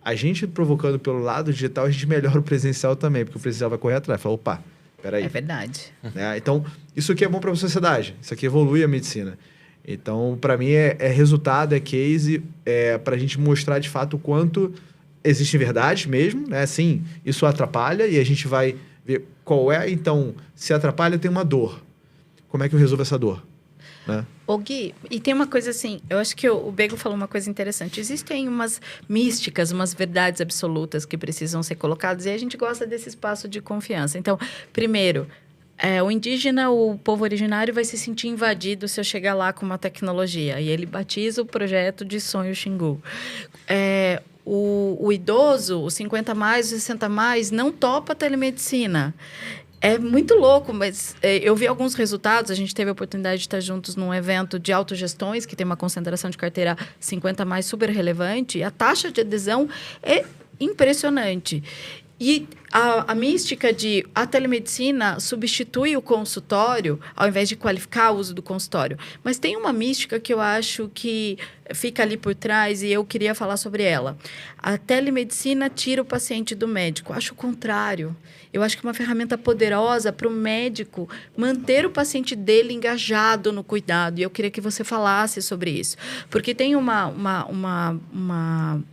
a gente provocando pelo lado digital, a gente melhora o presencial também, porque o presencial vai correr atrás. Fala, opa, peraí. É verdade. Então, isso aqui é bom para a sociedade. Isso aqui evolui a medicina. Então, para mim, é resultado, é case, para a gente mostrar, de fato, o quanto existem verdades mesmo, né? Sim, isso atrapalha e a gente vai ver qual é, então, se atrapalha, tem uma dor. Como é que eu resolvo essa dor? Né? Ô Gui, e tem uma coisa assim, eu acho que o Bego falou uma coisa interessante. Existem umas místicas, umas verdades absolutas que precisam ser colocadas e a gente gosta desse espaço de confiança. Então, primeiro, O indígena, o povo originário, vai se sentir invadido se eu chegar lá com uma tecnologia. E ele batiza o projeto de Sonho Xingu. O idoso, os 50 mais, os 60 mais, não topa a telemedicina. É muito louco, mas eu vi alguns resultados. A gente teve a oportunidade de estar juntos num evento de autogestões, que tem uma concentração de carteira 50 mais super relevante. E a taxa de adesão é impressionante. E a mística de a telemedicina substitui o consultório, ao invés de qualificar o uso do consultório. Mas tem uma mística que eu acho que fica ali por trás e eu queria falar sobre ela. A telemedicina tira o paciente do médico. Acho o contrário. Eu acho que é uma ferramenta poderosa para o médico manter o paciente dele engajado no cuidado. E eu queria que você falasse sobre isso. Porque tem uma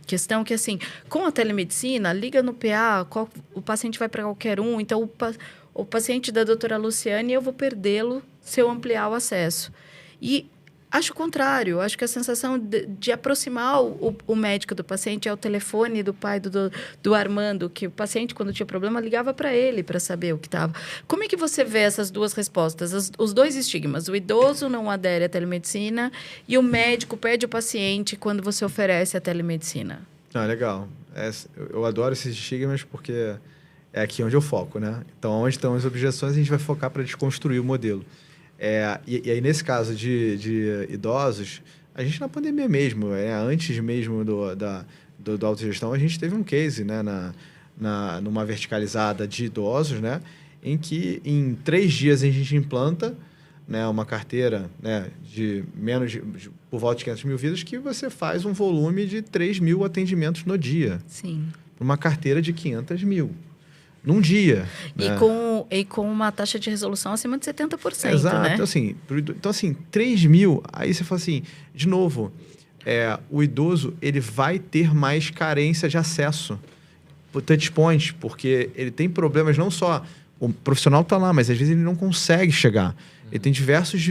questão que, assim, com a telemedicina, liga no PA, o paciente vai para qualquer um. Então, o paciente da doutora Luciane, eu vou perdê-lo se eu ampliar o acesso. E acho o contrário. Acho que a sensação de aproximar o médico do paciente é o telefone do pai do Armando, que o paciente, quando tinha problema, ligava para ele para saber o que estava. Como é que você vê essas duas respostas? Os dois estigmas. O idoso não adere à telemedicina e o médico perde o paciente quando você oferece a telemedicina. Legal. Eu adoro esses estigmas porque é aqui onde eu foco, né? Então, onde estão as objeções, a gente vai focar para desconstruir o modelo. E aí, nesse caso de idosos, a gente na pandemia mesmo, antes mesmo da autogestão, a gente teve um case, né, numa verticalizada de idosos, né, em que em 3 dias a gente implanta, né, uma carteira, né, de por volta de 500 mil vidas, que você faz um volume de 3 mil atendimentos no dia. Sim. Uma carteira de 500 mil. Num dia. E com uma taxa de resolução acima de 70%, exato, né? Então, assim, 3 mil, aí você fala assim, de novo, o idoso ele vai ter mais carência de acesso por touchpoint, porque ele tem problemas não só... O profissional está lá, mas às vezes ele não consegue chegar. Ele tem diversos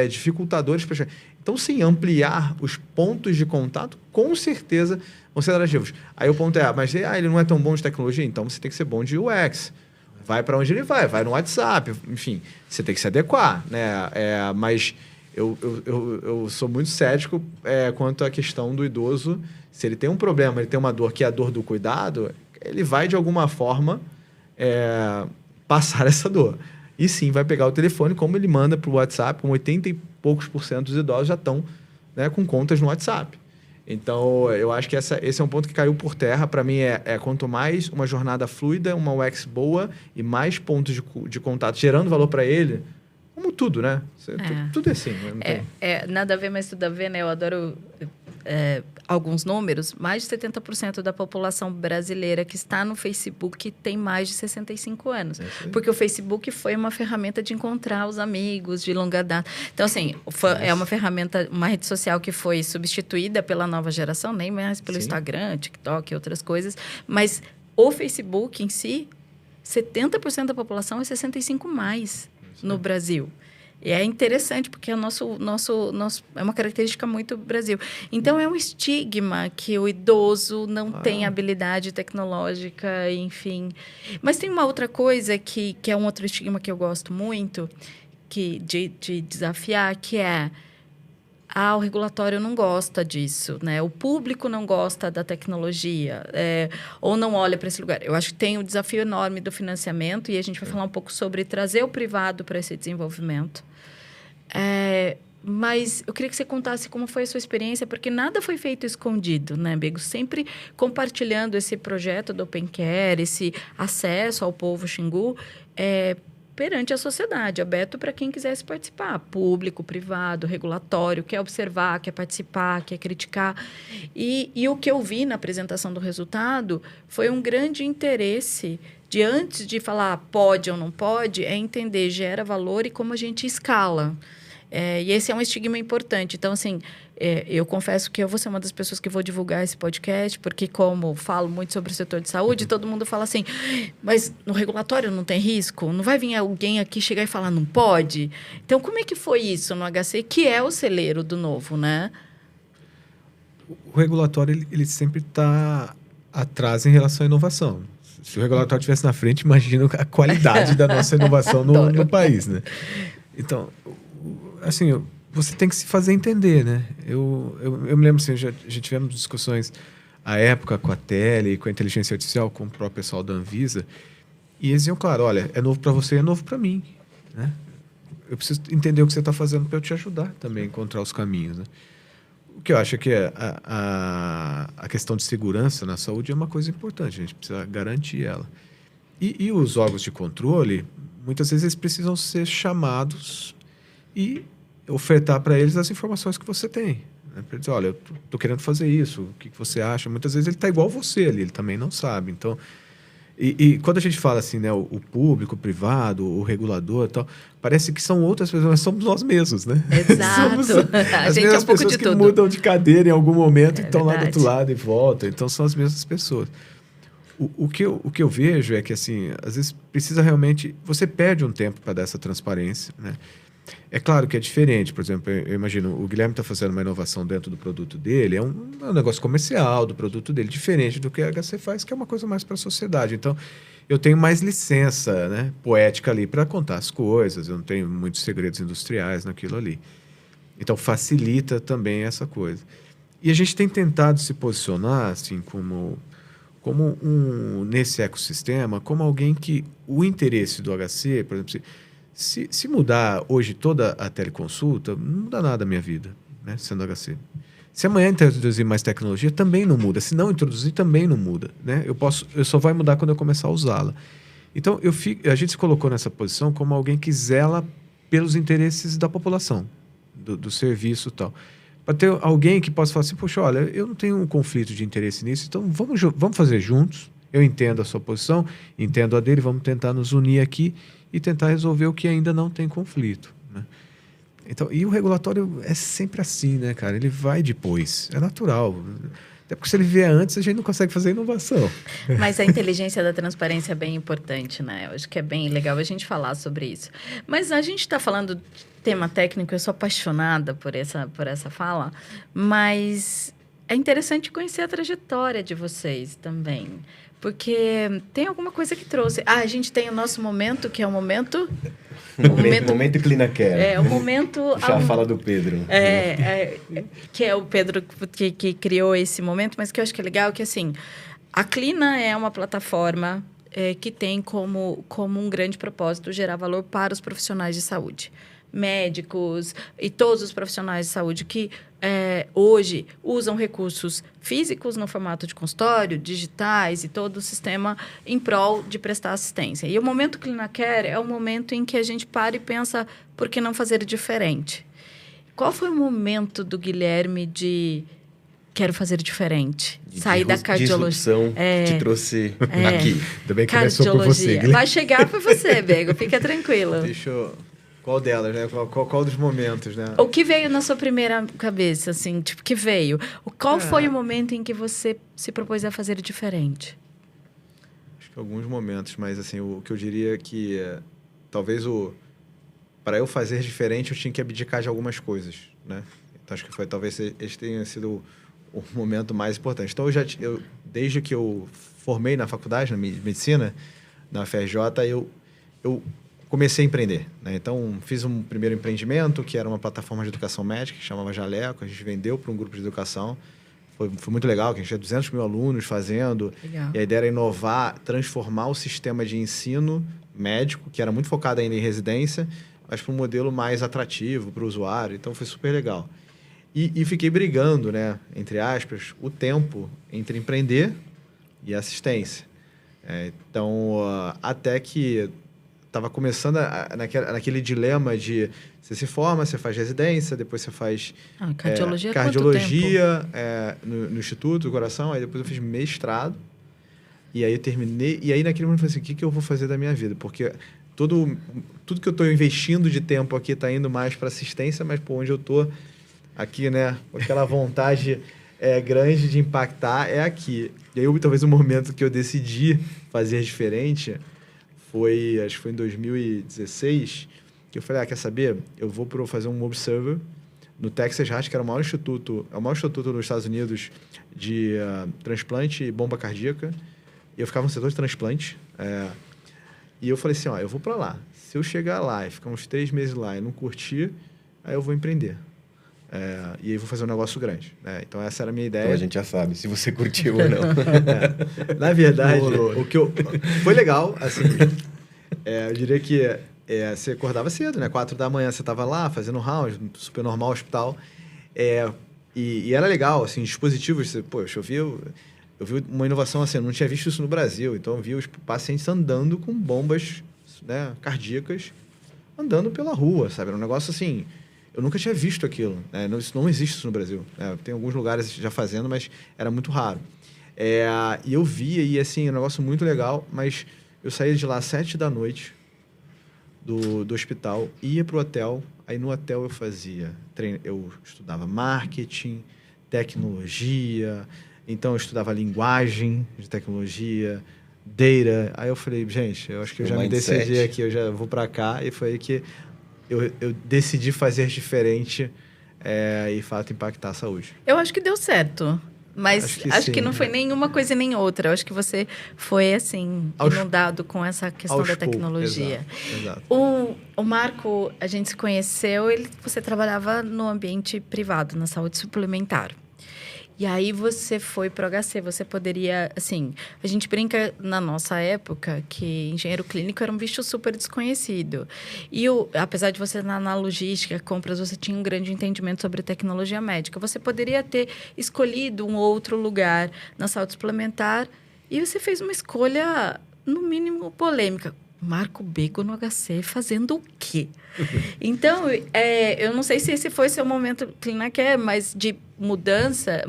dificultadores para chegar. Então, sim, ampliar os pontos de contato, com certeza, vão ser atrativos. Aí o ponto mas ele não é tão bom de tecnologia, então você tem que ser bom de UX. Vai para onde ele vai no WhatsApp, enfim, você tem que se adequar, né? Mas eu sou muito cético quanto à questão do idoso. Se ele tem um problema, ele tem uma dor que é a dor do cuidado, ele vai, de alguma forma, passar essa dor. E sim, vai pegar o telefone, como ele manda para o WhatsApp, com 80 e poucos % dos idosos já estão, né, com contas no WhatsApp. Então, eu acho que esse é um ponto que caiu por terra. Para mim, quanto mais uma jornada fluida, uma UX boa e mais pontos de contato gerando valor para ele, como tudo, né? Tudo é assim. Nada a ver, mas tudo a ver, né? Eu adoro alguns números. Mais de 70% da população brasileira que está no Facebook tem mais de 65 anos. Porque o Facebook foi uma ferramenta de encontrar os amigos de longa data. Então, assim, é uma ferramenta, uma rede social que foi substituída pela nova geração, nem mais pelo Instagram, TikTok e outras coisas. Mas o Facebook em si, 70% da população é 65 mais no Brasil. E é interessante, porque é uma característica muito Brasil. Então, é um estigma que o idoso não tem habilidade tecnológica, enfim. Mas tem uma outra coisa que é um outro estigma que eu gosto muito, de desafiar, que o regulatório não gosta disso, né? O público não gosta da tecnologia, ou não olha para esse lugar. Eu acho que tem um desafio enorme do financiamento, e a gente vai falar um pouco sobre trazer o privado para esse desenvolvimento. Mas eu queria que você contasse como foi a sua experiência, porque nada foi feito escondido, né, Bego? Sempre compartilhando esse projeto do Open Care, esse acesso ao povo Xingu, perante a sociedade, aberto para quem quisesse participar, público, privado, regulatório, quer observar, quer participar, quer criticar. E o que eu vi na apresentação do resultado foi um grande interesse de, antes de falar pode ou não pode, entender, gera valor e como a gente escala. E esse é um estigma importante. Então, assim, eu confesso que eu vou ser uma das pessoas que vou divulgar esse podcast, porque como falo muito sobre o setor de saúde, todo mundo fala assim, mas no regulatório não tem risco? Não vai vir alguém aqui chegar e falar não pode? Então, como é que foi isso no HC, que é o celeiro do novo, né? O regulatório, ele sempre está atrás em relação à inovação. Se o regulatório estivesse na frente, imagina a qualidade da nossa inovação no país, né? Então, assim, você tem que se fazer entender, né? Eu me lembro, assim, já tivemos discussões à época com a Tele, com a inteligência artificial, com o próprio pessoal da Anvisa, e eles diziam, claro, olha, é novo para você, é novo para mim, né? Eu preciso entender o que você está fazendo para eu te ajudar também a encontrar os caminhos, né? O que eu acho é que a questão de segurança na saúde é uma coisa importante, a gente precisa garantir ela. E os órgãos de controle, muitas vezes eles precisam ser chamados e ofertar para eles as informações que você tem. Né? Para dizer, olha, eu estou querendo fazer isso, o que você acha? Muitas vezes ele está igual você ali, ele também não sabe. Então, e quando a gente fala assim, né, o público, o privado, o regulador e tal, parece que são outras pessoas, mas somos nós mesmos, né? Exato. Somos A as gente é mesmas um pouco pessoas de que tudo. mudam de cadeira em algum momento e estão lá do verdade. outro lado e voltam. Então, são as mesmas pessoas. O que eu vejo é que, assim, às vezes precisa realmente... Você perde um tempo para dar essa transparência, né? É claro que é diferente. Por exemplo, eu imagino, o Guilherme está fazendo uma inovação dentro do produto dele, é um negócio comercial do produto dele, diferente do que a HC faz, que é uma coisa mais para a sociedade. Então, eu tenho mais licença, né, poética ali para contar as coisas, eu não tenho muitos segredos industriais naquilo ali. Então, facilita também essa coisa. E a gente tem tentado se posicionar, assim, como nesse ecossistema, como alguém que o interesse do HC, por exemplo, se mudar hoje toda a teleconsulta, não muda nada a minha vida, né, sendo HC. Se amanhã introduzir mais tecnologia, também não muda. Se não introduzir, também não muda. Né? Eu só vai mudar quando eu começar a usá-la. Então, a gente se colocou nessa posição como alguém que zela pelos interesses da população, do serviço e tal. Para ter alguém que possa falar assim, poxa, olha, eu não tenho um conflito de interesse nisso, então vamos fazer juntos. Eu entendo a sua posição, entendo a dele, vamos tentar nos unir aqui e tentar resolver o que ainda não tem conflito. Né? Então, e o regulatório é sempre assim, né, cara? Ele vai depois, é natural. Até porque se ele vier antes, a gente não consegue fazer inovação. Mas a inteligência da transparência é bem importante, né? Eu acho que é bem legal a gente falar sobre isso. Mas a gente está falando de tema técnico, eu sou apaixonada por essa fala, mas é interessante conhecer a trajetória de vocês também. Porque tem alguma coisa que trouxe. A gente tem o nosso momento, que é o momento... Momento ClinaCare. É, o momento... Já fala do Pedro. Que é o Pedro que criou esse momento, mas que eu acho que é legal, que assim, a Clina é uma plataforma que tem como um grande propósito gerar valor para os profissionais de saúde. Médicos e todos os profissionais de saúde que hoje usam recursos físicos no formato de consultório, digitais e todo o sistema em prol de prestar assistência. E o momento ClinaCare é o momento em que a gente para e pensa, por que não fazer diferente? Qual foi o momento do Guilherme de quero fazer diferente? Sair da cardiologia. Que te trouxe aqui. Também começou por você, Guilherme. Vai chegar por você, Bego. Fica tranquilo. Deixa eu... Qual delas, né? Qual dos momentos, né? O que veio na sua primeira cabeça, assim? Tipo, que veio? Qual foi o momento em que você se propôs a fazer diferente? Acho que alguns momentos, mas assim, o que eu diria que talvez para eu fazer diferente, eu tinha que abdicar de algumas coisas, né? Então, acho que talvez esse tenha sido o momento mais importante. Então, desde que eu formei na faculdade, na medicina, na UFRJ, eu comecei a empreender, né? Então, fiz um primeiro empreendimento, que era uma plataforma de educação médica, que chamava Jaleco. A gente vendeu para um grupo de educação. Foi muito legal, que a gente tinha 200 mil alunos fazendo. Legal. E a ideia era inovar, transformar o sistema de ensino médico, que era muito focado ainda em residência, mas para um modelo mais atrativo para o usuário. Então, foi super legal. E fiquei brigando, né, entre aspas, o tempo entre empreender e assistência. Então, até que estava começando naquele dilema de você se forma, você faz residência, depois você faz cardiologia no Instituto do Coração, aí depois eu fiz mestrado, e aí eu terminei, e aí naquele momento eu falei assim, o que eu vou fazer da minha vida? Porque tudo que eu estou investindo de tempo aqui está indo mais para assistência, mas por onde eu estou aqui, né, com aquela vontade grande de impactar é aqui. E aí talvez o momento que eu decidi fazer diferente... acho que foi em 2016, que eu falei, quer saber? Eu vou fazer um Observer no Texas Heart, que era o maior instituto nos Estados Unidos de transplante e bomba cardíaca. E eu ficava no setor de transplante. E eu falei assim, eu vou para lá. Se eu chegar lá e ficar uns 3 meses lá e não curtir, aí eu vou empreender. E aí vou fazer um negócio grande. Então, essa era a minha ideia. Então, a gente já sabe se você curtiu ou não. Na verdade, foi legal, assim... eu diria que você acordava cedo, né? 4 da manhã você estava lá, fazendo round, super normal, hospital. E era legal, assim, dispositivos... Poxa, eu vi uma inovação assim, eu não tinha visto isso no Brasil. Então, eu vi os pacientes andando com bombas, né, cardíacas, andando pela rua, sabe? Era um negócio assim... Eu nunca tinha visto aquilo, né? Isso não existe isso no Brasil. Tem alguns lugares já fazendo, mas era muito raro. E eu via, e assim, um negócio muito legal, mas eu saía de lá às 7 da noite do hospital, ia para o hotel, aí no hotel eu fazia treino, eu estudava marketing, tecnologia, então eu estudava linguagem de tecnologia, data. Aí eu falei, gente, eu acho que eu já me decidi aqui, eu já vou para cá, e foi aí que eu decidi fazer diferente e, de fato, impactar a saúde. Eu acho que deu certo. Mas acho que não foi nenhuma coisa nem outra. Eu acho que você foi, assim, inundado com essa questão da tecnologia. Exato. O Marco, a gente se conheceu, você trabalhava no ambiente privado, na saúde suplementar. E aí você foi para o HC, você poderia, assim, a gente brinca na nossa época que engenheiro clínico era um bicho super desconhecido. E apesar de você estar na logística, compras, você tinha um grande entendimento sobre tecnologia médica. Você poderia ter escolhido um outro lugar na saúde suplementar e você fez uma escolha, no mínimo, polêmica. Marco Bego no HC fazendo o quê? Então, eu não sei se esse foi seu momento Clinacare, mas de mudança,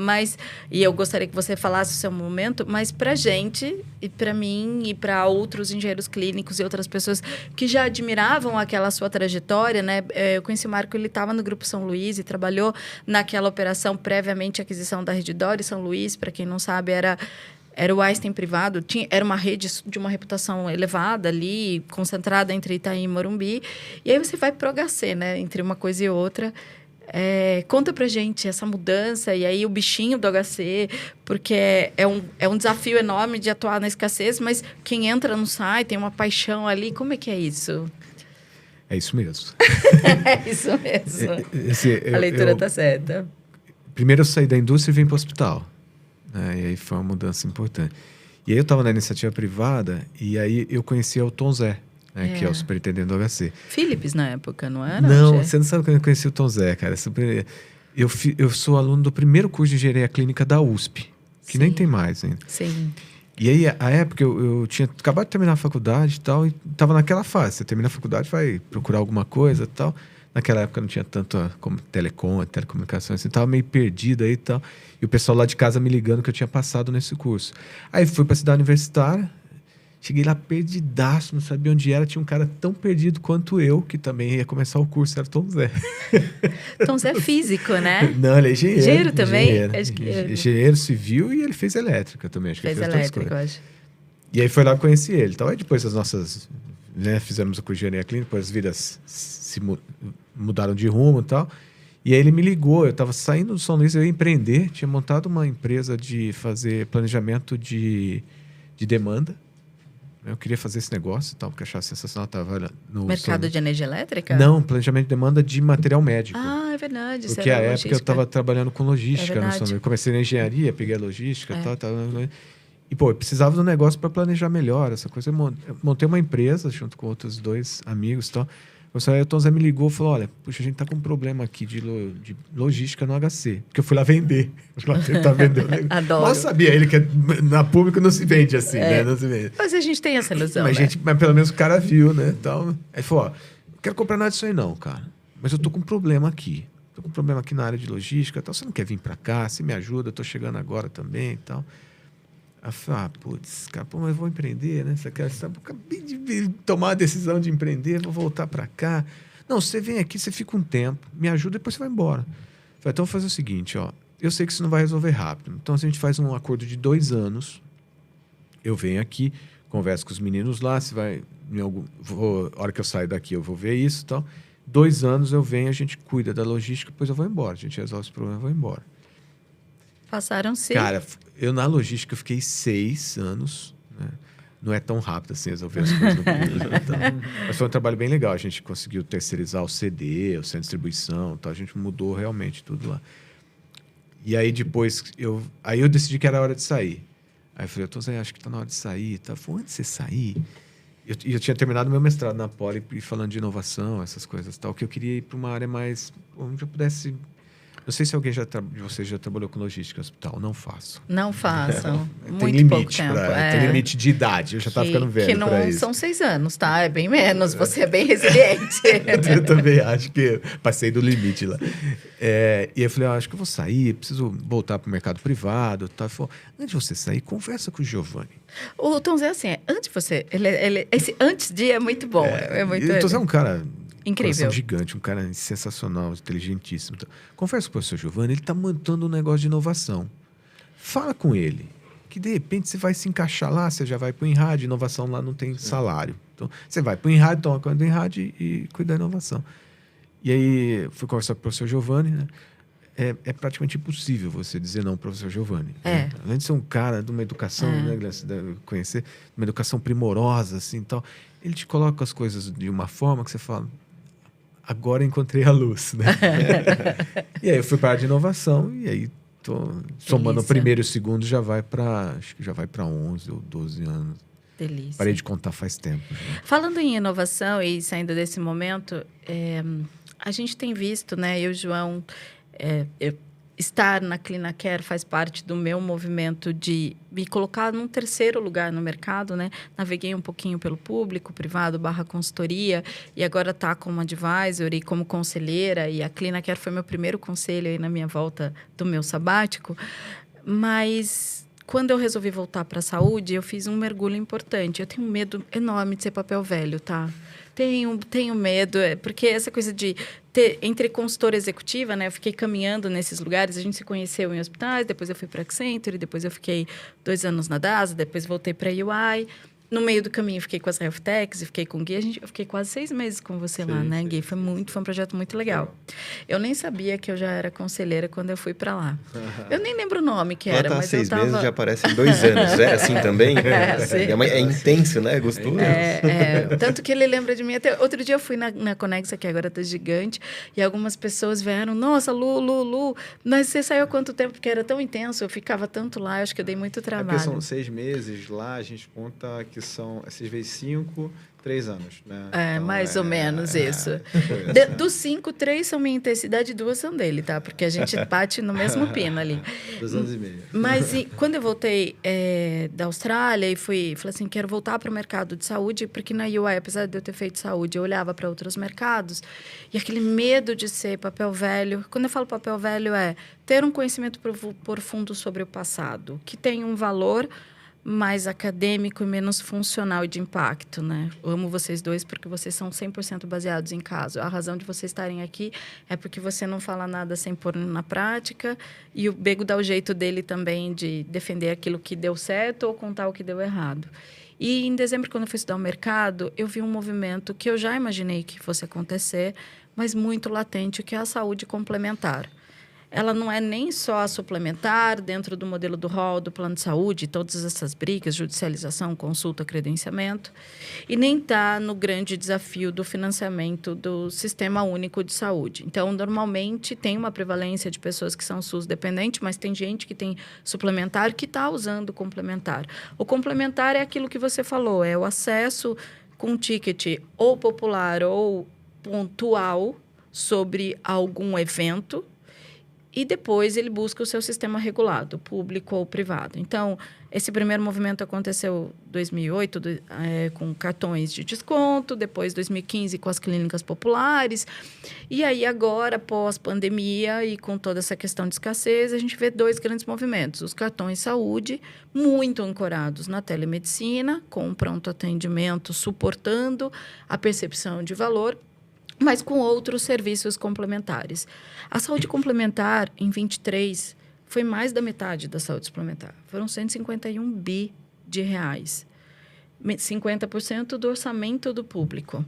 e eu gostaria que você falasse o seu momento, mas para gente, e para mim, e para outros engenheiros clínicos e outras pessoas que já admiravam aquela sua trajetória, né? Eu conheci o Marco, ele estava no Grupo São Luís e trabalhou naquela operação previamente à aquisição da Redditor. São Luís, para quem não sabe, era o Einstein privado, era uma rede de uma reputação elevada ali, concentrada entre Itaim e Morumbi. E aí você vai para o HC, né? Entre uma coisa e outra. Conta pra gente essa mudança e aí o bichinho do HC, porque é um desafio enorme de atuar na escassez, mas quem entra não sai, tem uma paixão ali. Como é que é isso? É isso mesmo. É isso mesmo. A leitura está certa. Primeiro eu saí da indústria e vim para o hospital. E aí foi uma mudança importante. E aí eu estava na iniciativa privada e aí eu conheci o Tom Zé, que é o superintendente do HC. Philips na época, não era? Não, você não sabe quando eu conheci o Tom Zé, cara. Eu sou aluno do primeiro curso de engenharia clínica da USP, que nem tem mais ainda. Sim. E aí, à época, eu tinha acabado de terminar a faculdade e tal, e estava naquela fase. Você termina a faculdade, vai procurar alguma coisa e tal. Naquela época não tinha tanto como telecomunicações, assim, estava meio perdido aí e tal. E o pessoal lá de casa me ligando que eu tinha passado nesse curso. Aí fui para a cidade universitária, cheguei lá perdidaço, não sabia onde era. Tinha um cara tão perdido quanto eu, que também ia começar o curso, era Tom Zé. Tom Zé é físico, né? Não, ele é engenheiro. Engenheiro também? Engenheiro civil e ele fez elétrica também. Acho que fez elétrica, eu acho. E aí foi lá que eu conheci ele. Então aí depois as nossas... fizemos a engenharia clínica, depois as vidas se mudaram de rumo e tal. E aí ele me ligou, eu estava saindo do São Luís, eu ia empreender, tinha montado uma empresa de fazer planejamento de demanda. Eu queria fazer esse negócio e tal, porque eu achava sensacional. Tava no mercado de energia elétrica? Não, planejamento de demanda de material médico. Ah, é verdade. Porque à época eu estava trabalhando com logística no São Luís. Eu comecei na engenharia, peguei a logística e tal. E, eu precisava de um negócio para planejar melhor essa coisa. Eu montei uma empresa junto com outros 2 amigos e tal. O Tom Zé me ligou e falou, olha, puxa, a gente tá com um problema aqui de logística no HC. Porque eu fui lá vender. Eu fui lá tentar vender o negócio. Adoro. Mal sabia ele que na público não se vende assim, né? Não se vende. Mas a gente tem essa ilusão, Mas pelo menos o cara viu, né? Então, aí falou, não quero comprar nada disso aí não, cara. Mas eu tô com um problema aqui. Tô com um problema aqui na área de logística e tal. Você não quer vir para cá? Você me ajuda? Eu tô chegando agora também e tal. Aí eu falei, putz, cara, mas eu vou empreender, né? Acabei de tomar a decisão de empreender, vou voltar para cá. Não, você vem aqui, você fica um tempo, me ajuda, depois você vai embora. Eu falei, então vou fazer o seguinte, eu sei que isso não vai resolver rápido. Então a gente faz um acordo de 2 anos. Eu venho aqui, converso com os meninos lá, se vai, a hora que eu sair daqui eu vou ver isso e tal. 2 anos eu venho, a gente cuida da logística, depois eu vou embora. A gente resolve esse problema, eu vou embora. Passaram-se... Cara, eu na logística eu fiquei 6 anos, né? não é tão rápido assim resolver as coisas no público. Então. Mas foi um trabalho bem legal. A gente conseguiu terceirizar o CD, o centro de distribuição. Então a gente mudou realmente tudo lá. E aí depois, eu decidi que era hora de sair. Aí eu falei, Zé, acho que está na hora de sair. Tá? Falei, antes de você sair... Eu tinha terminado meu mestrado na Poli e falando de inovação, essas coisas tal, que eu queria ir para uma área mais... onde eu pudesse... Não sei se alguém de vocês já trabalhou com logística em hospital. Não faço. Não façam. Tem Muito limite pouco tempo. Tem limite de idade. Eu já estava ficando velho que não para isso. são 6 anos, tá? É bem menos. Você é bem resiliente. Eu também acho que passei do limite lá. E aí eu falei, acho que eu vou sair, preciso voltar para o mercado privado. Tá? Ele falou, antes de você sair, conversa com o Giovanni. O Tom Zé, assim, antes de você... esse antes de é muito bom. É muito... O Tom Zé é um cara... incrível. Um gigante, um cara sensacional, inteligentíssimo. Então, conversa com o professor Giovanni, ele está montando um negócio de inovação. Fala com ele, que de repente você vai se encaixar lá, você já vai para o INRAD, inovação lá não tem salário. Então, você vai para o INRAD, toma conta do INRAD e cuida da inovação. E aí, fui conversar com o professor Giovanni, né? É praticamente impossível você dizer não para o professor Giovanni. Né? Além de ser um cara de uma educação, né, você deve conhecer, uma educação primorosa, assim, tal, ele te coloca as coisas de uma forma que você fala... Agora encontrei a luz, né? E aí eu fui para a área de inovação e aí tô somando o primeiro e o segundo acho que já vai para 11 ou 12 anos. Delícia. Parei de contar faz tempo. Já. Falando em inovação e saindo desse momento, a gente tem visto, né? Eu e o João, estar na ClinaCare faz parte do meu movimento de me colocar num terceiro lugar no mercado, né? Naveguei um pouquinho pelo público, privado, /consultoria, e agora está como advisor e como conselheira, e a ClinaCare foi meu primeiro conselho aí na minha volta do meu sabático. Mas quando eu resolvi voltar para a saúde, eu fiz um mergulho importante. Eu tenho um medo enorme de ser papel velho, tá? Tenho medo, porque essa coisa de ter, entre consultora executiva, né? Eu fiquei caminhando nesses lugares, a gente se conheceu em hospitais, depois eu fui para a Accenture, depois eu fiquei 2 anos na DASA, depois voltei para a UI. No meio do caminho, fiquei com as Health Techs e fiquei com o Gui. Eu fiquei quase 6 meses com você lá, né, Gui? Foi um projeto muito legal. Eu nem sabia que eu já era conselheira quando eu fui para lá. Eu nem lembro o nome que era, mas 6 meses já parecem 2 anos. É assim também? É intenso, né? É gostoso. Tanto que ele lembra de mim. Até outro dia eu fui na Conexa, que agora tá gigante, e algumas pessoas vieram, nossa, Lu, mas você saiu há quanto tempo? Porque era tão intenso, eu ficava tanto lá, eu acho que eu dei muito trabalho. Porque são 6 meses lá, a gente conta que são 6 vezes 5, 3 anos, né? Então, mais ou menos isso. Dos 5, 3 são minha intensidade e 2 são dele, tá? Porque a gente bate no mesmo pino ali. 2 anos e meio. Mas quando eu voltei da Austrália e falei assim, quero voltar para o mercado de saúde, porque na UI, apesar de eu ter feito saúde, eu olhava para outros mercados e aquele medo de ser papel velho. Quando eu falo papel velho, ter um conhecimento profundo sobre o passado, que tem um valor mais acadêmico e menos funcional e de impacto, né? Eu amo vocês dois porque vocês são 100% baseados em caso. A razão de vocês estarem aqui é porque você não fala nada sem pôr na prática e o Bego dá o jeito dele também de defender aquilo que deu certo ou contar o que deu errado. E em dezembro, quando eu fui estudar o mercado, eu vi um movimento que eu já imaginei que fosse acontecer, mas muito latente, que é a saúde complementar. Ela não é nem só a suplementar dentro do modelo do rol, do plano de saúde, todas essas brigas, judicialização, consulta, credenciamento, e nem está no grande desafio do financiamento do Sistema Único de Saúde. Então, normalmente, tem uma prevalência de pessoas que são SUS dependentes, mas tem gente que tem suplementar que está usando o complementar. O complementar é aquilo que você falou, é o acesso com ticket ou popular ou pontual sobre algum evento, e depois ele busca o seu sistema regulado, público ou privado. Então, esse primeiro movimento aconteceu em 2008, com cartões de desconto, depois 2015 com as clínicas populares. E aí agora, pós-pandemia e com toda essa questão de escassez, a gente vê 2 grandes movimentos. Os cartões saúde, muito ancorados na telemedicina, com pronto atendimento, suportando a percepção de valor, mas com outros serviços complementares. A saúde complementar, em 23, foi mais da metade da saúde suplementar. Foram 151 bi de reais. 50% do orçamento do público.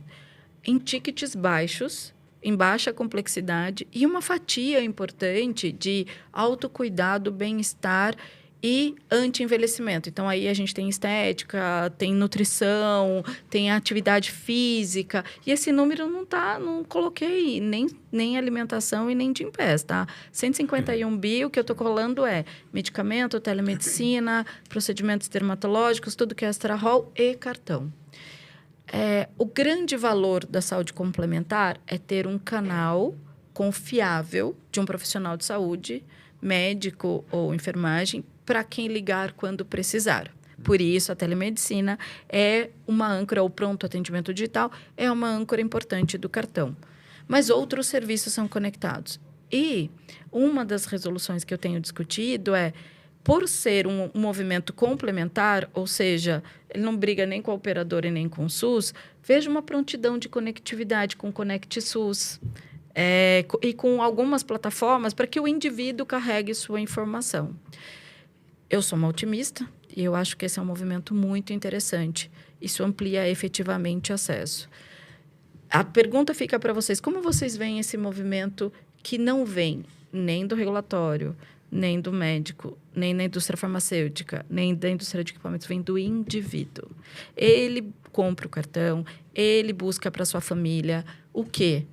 Em tickets baixos, em baixa complexidade e uma fatia importante de autocuidado, bem-estar e anti-envelhecimento. Então, aí a gente tem estética, tem nutrição, tem atividade física. E esse número não coloquei nem alimentação e nem Gympass, tá? 151 bi, o que eu estou colando é medicamento, telemedicina, procedimentos dermatológicos, tudo que é extra-rol e cartão. O grande valor da saúde complementar é ter um canal confiável de um profissional de saúde, médico ou enfermagem, para quem ligar quando precisar. Por isso, a telemedicina é uma âncora, o pronto atendimento digital é uma âncora importante do cartão. Mas outros serviços são conectados. E uma das resoluções que eu tenho discutido é, por ser um movimento complementar, ou seja, ele não briga nem com a operadora e nem com o SUS, veja uma prontidão de conectividade com o Conect SUS, e com algumas plataformas para que o indivíduo carregue sua informação. Eu sou uma otimista e eu acho que esse é um movimento muito interessante. Isso amplia efetivamente acesso. A pergunta fica para vocês: como vocês veem esse movimento que não vem nem do regulatório, nem do médico, nem da indústria farmacêutica, nem da indústria de equipamentos, vem do indivíduo? Ele compra o cartão, ele busca para sua família o quê?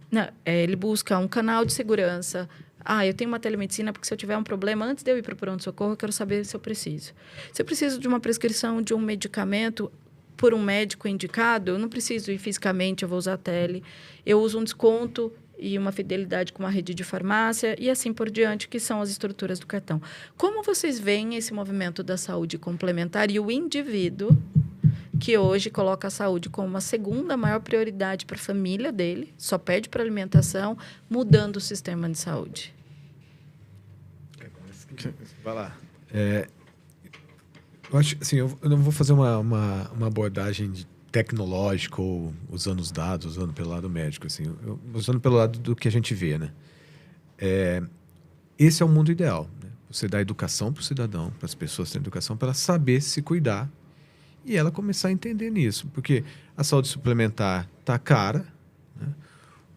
Ele busca um canal de segurança. Eu tenho uma telemedicina porque se eu tiver um problema, antes de eu ir para o pronto-socorro, eu quero saber se eu preciso. Se eu preciso de uma prescrição de um medicamento por um médico indicado, eu não preciso ir fisicamente, eu vou usar a tele. Eu uso um desconto e uma fidelidade com uma rede de farmácia e assim por diante, que são as estruturas do cartão. Como vocês veem esse movimento da saúde complementar e o indivíduo que hoje coloca a saúde como uma segunda maior prioridade para a família dele, só pede para alimentação, mudando o sistema de saúde? Vai lá. Eu acho assim, eu não vou fazer uma abordagem tecnológica ou usando os dados, usando pelo lado médico, assim, usando pelo lado do que a gente vê, né? Esse é o mundo ideal, né? Você dá educação para o cidadão, para as pessoas terem educação, para ela saber se cuidar e ela começar a entender nisso, porque a saúde suplementar está cara, né?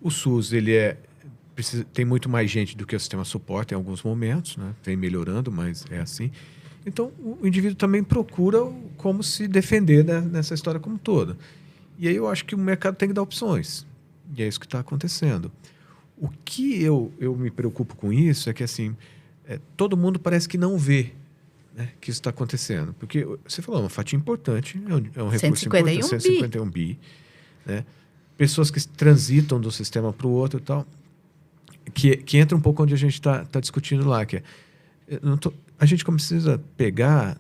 O SUS tem muito mais gente do que o sistema suporta em alguns momentos, né? Vem melhorando, mas é assim. Então, o indivíduo também procura como se defender, né, nessa história como toda. E aí eu acho que o mercado tem que dar opções. E é isso que está acontecendo. O que eu me preocupo com isso é que assim, todo mundo parece que não vê, né, que isso está acontecendo. Porque você falou, uma fatia importante, é um recurso importante, 151 bi. Né? Pessoas que transitam do sistema para o outro e tal, que entra um pouco onde a gente está discutindo lá, que a gente precisa pegar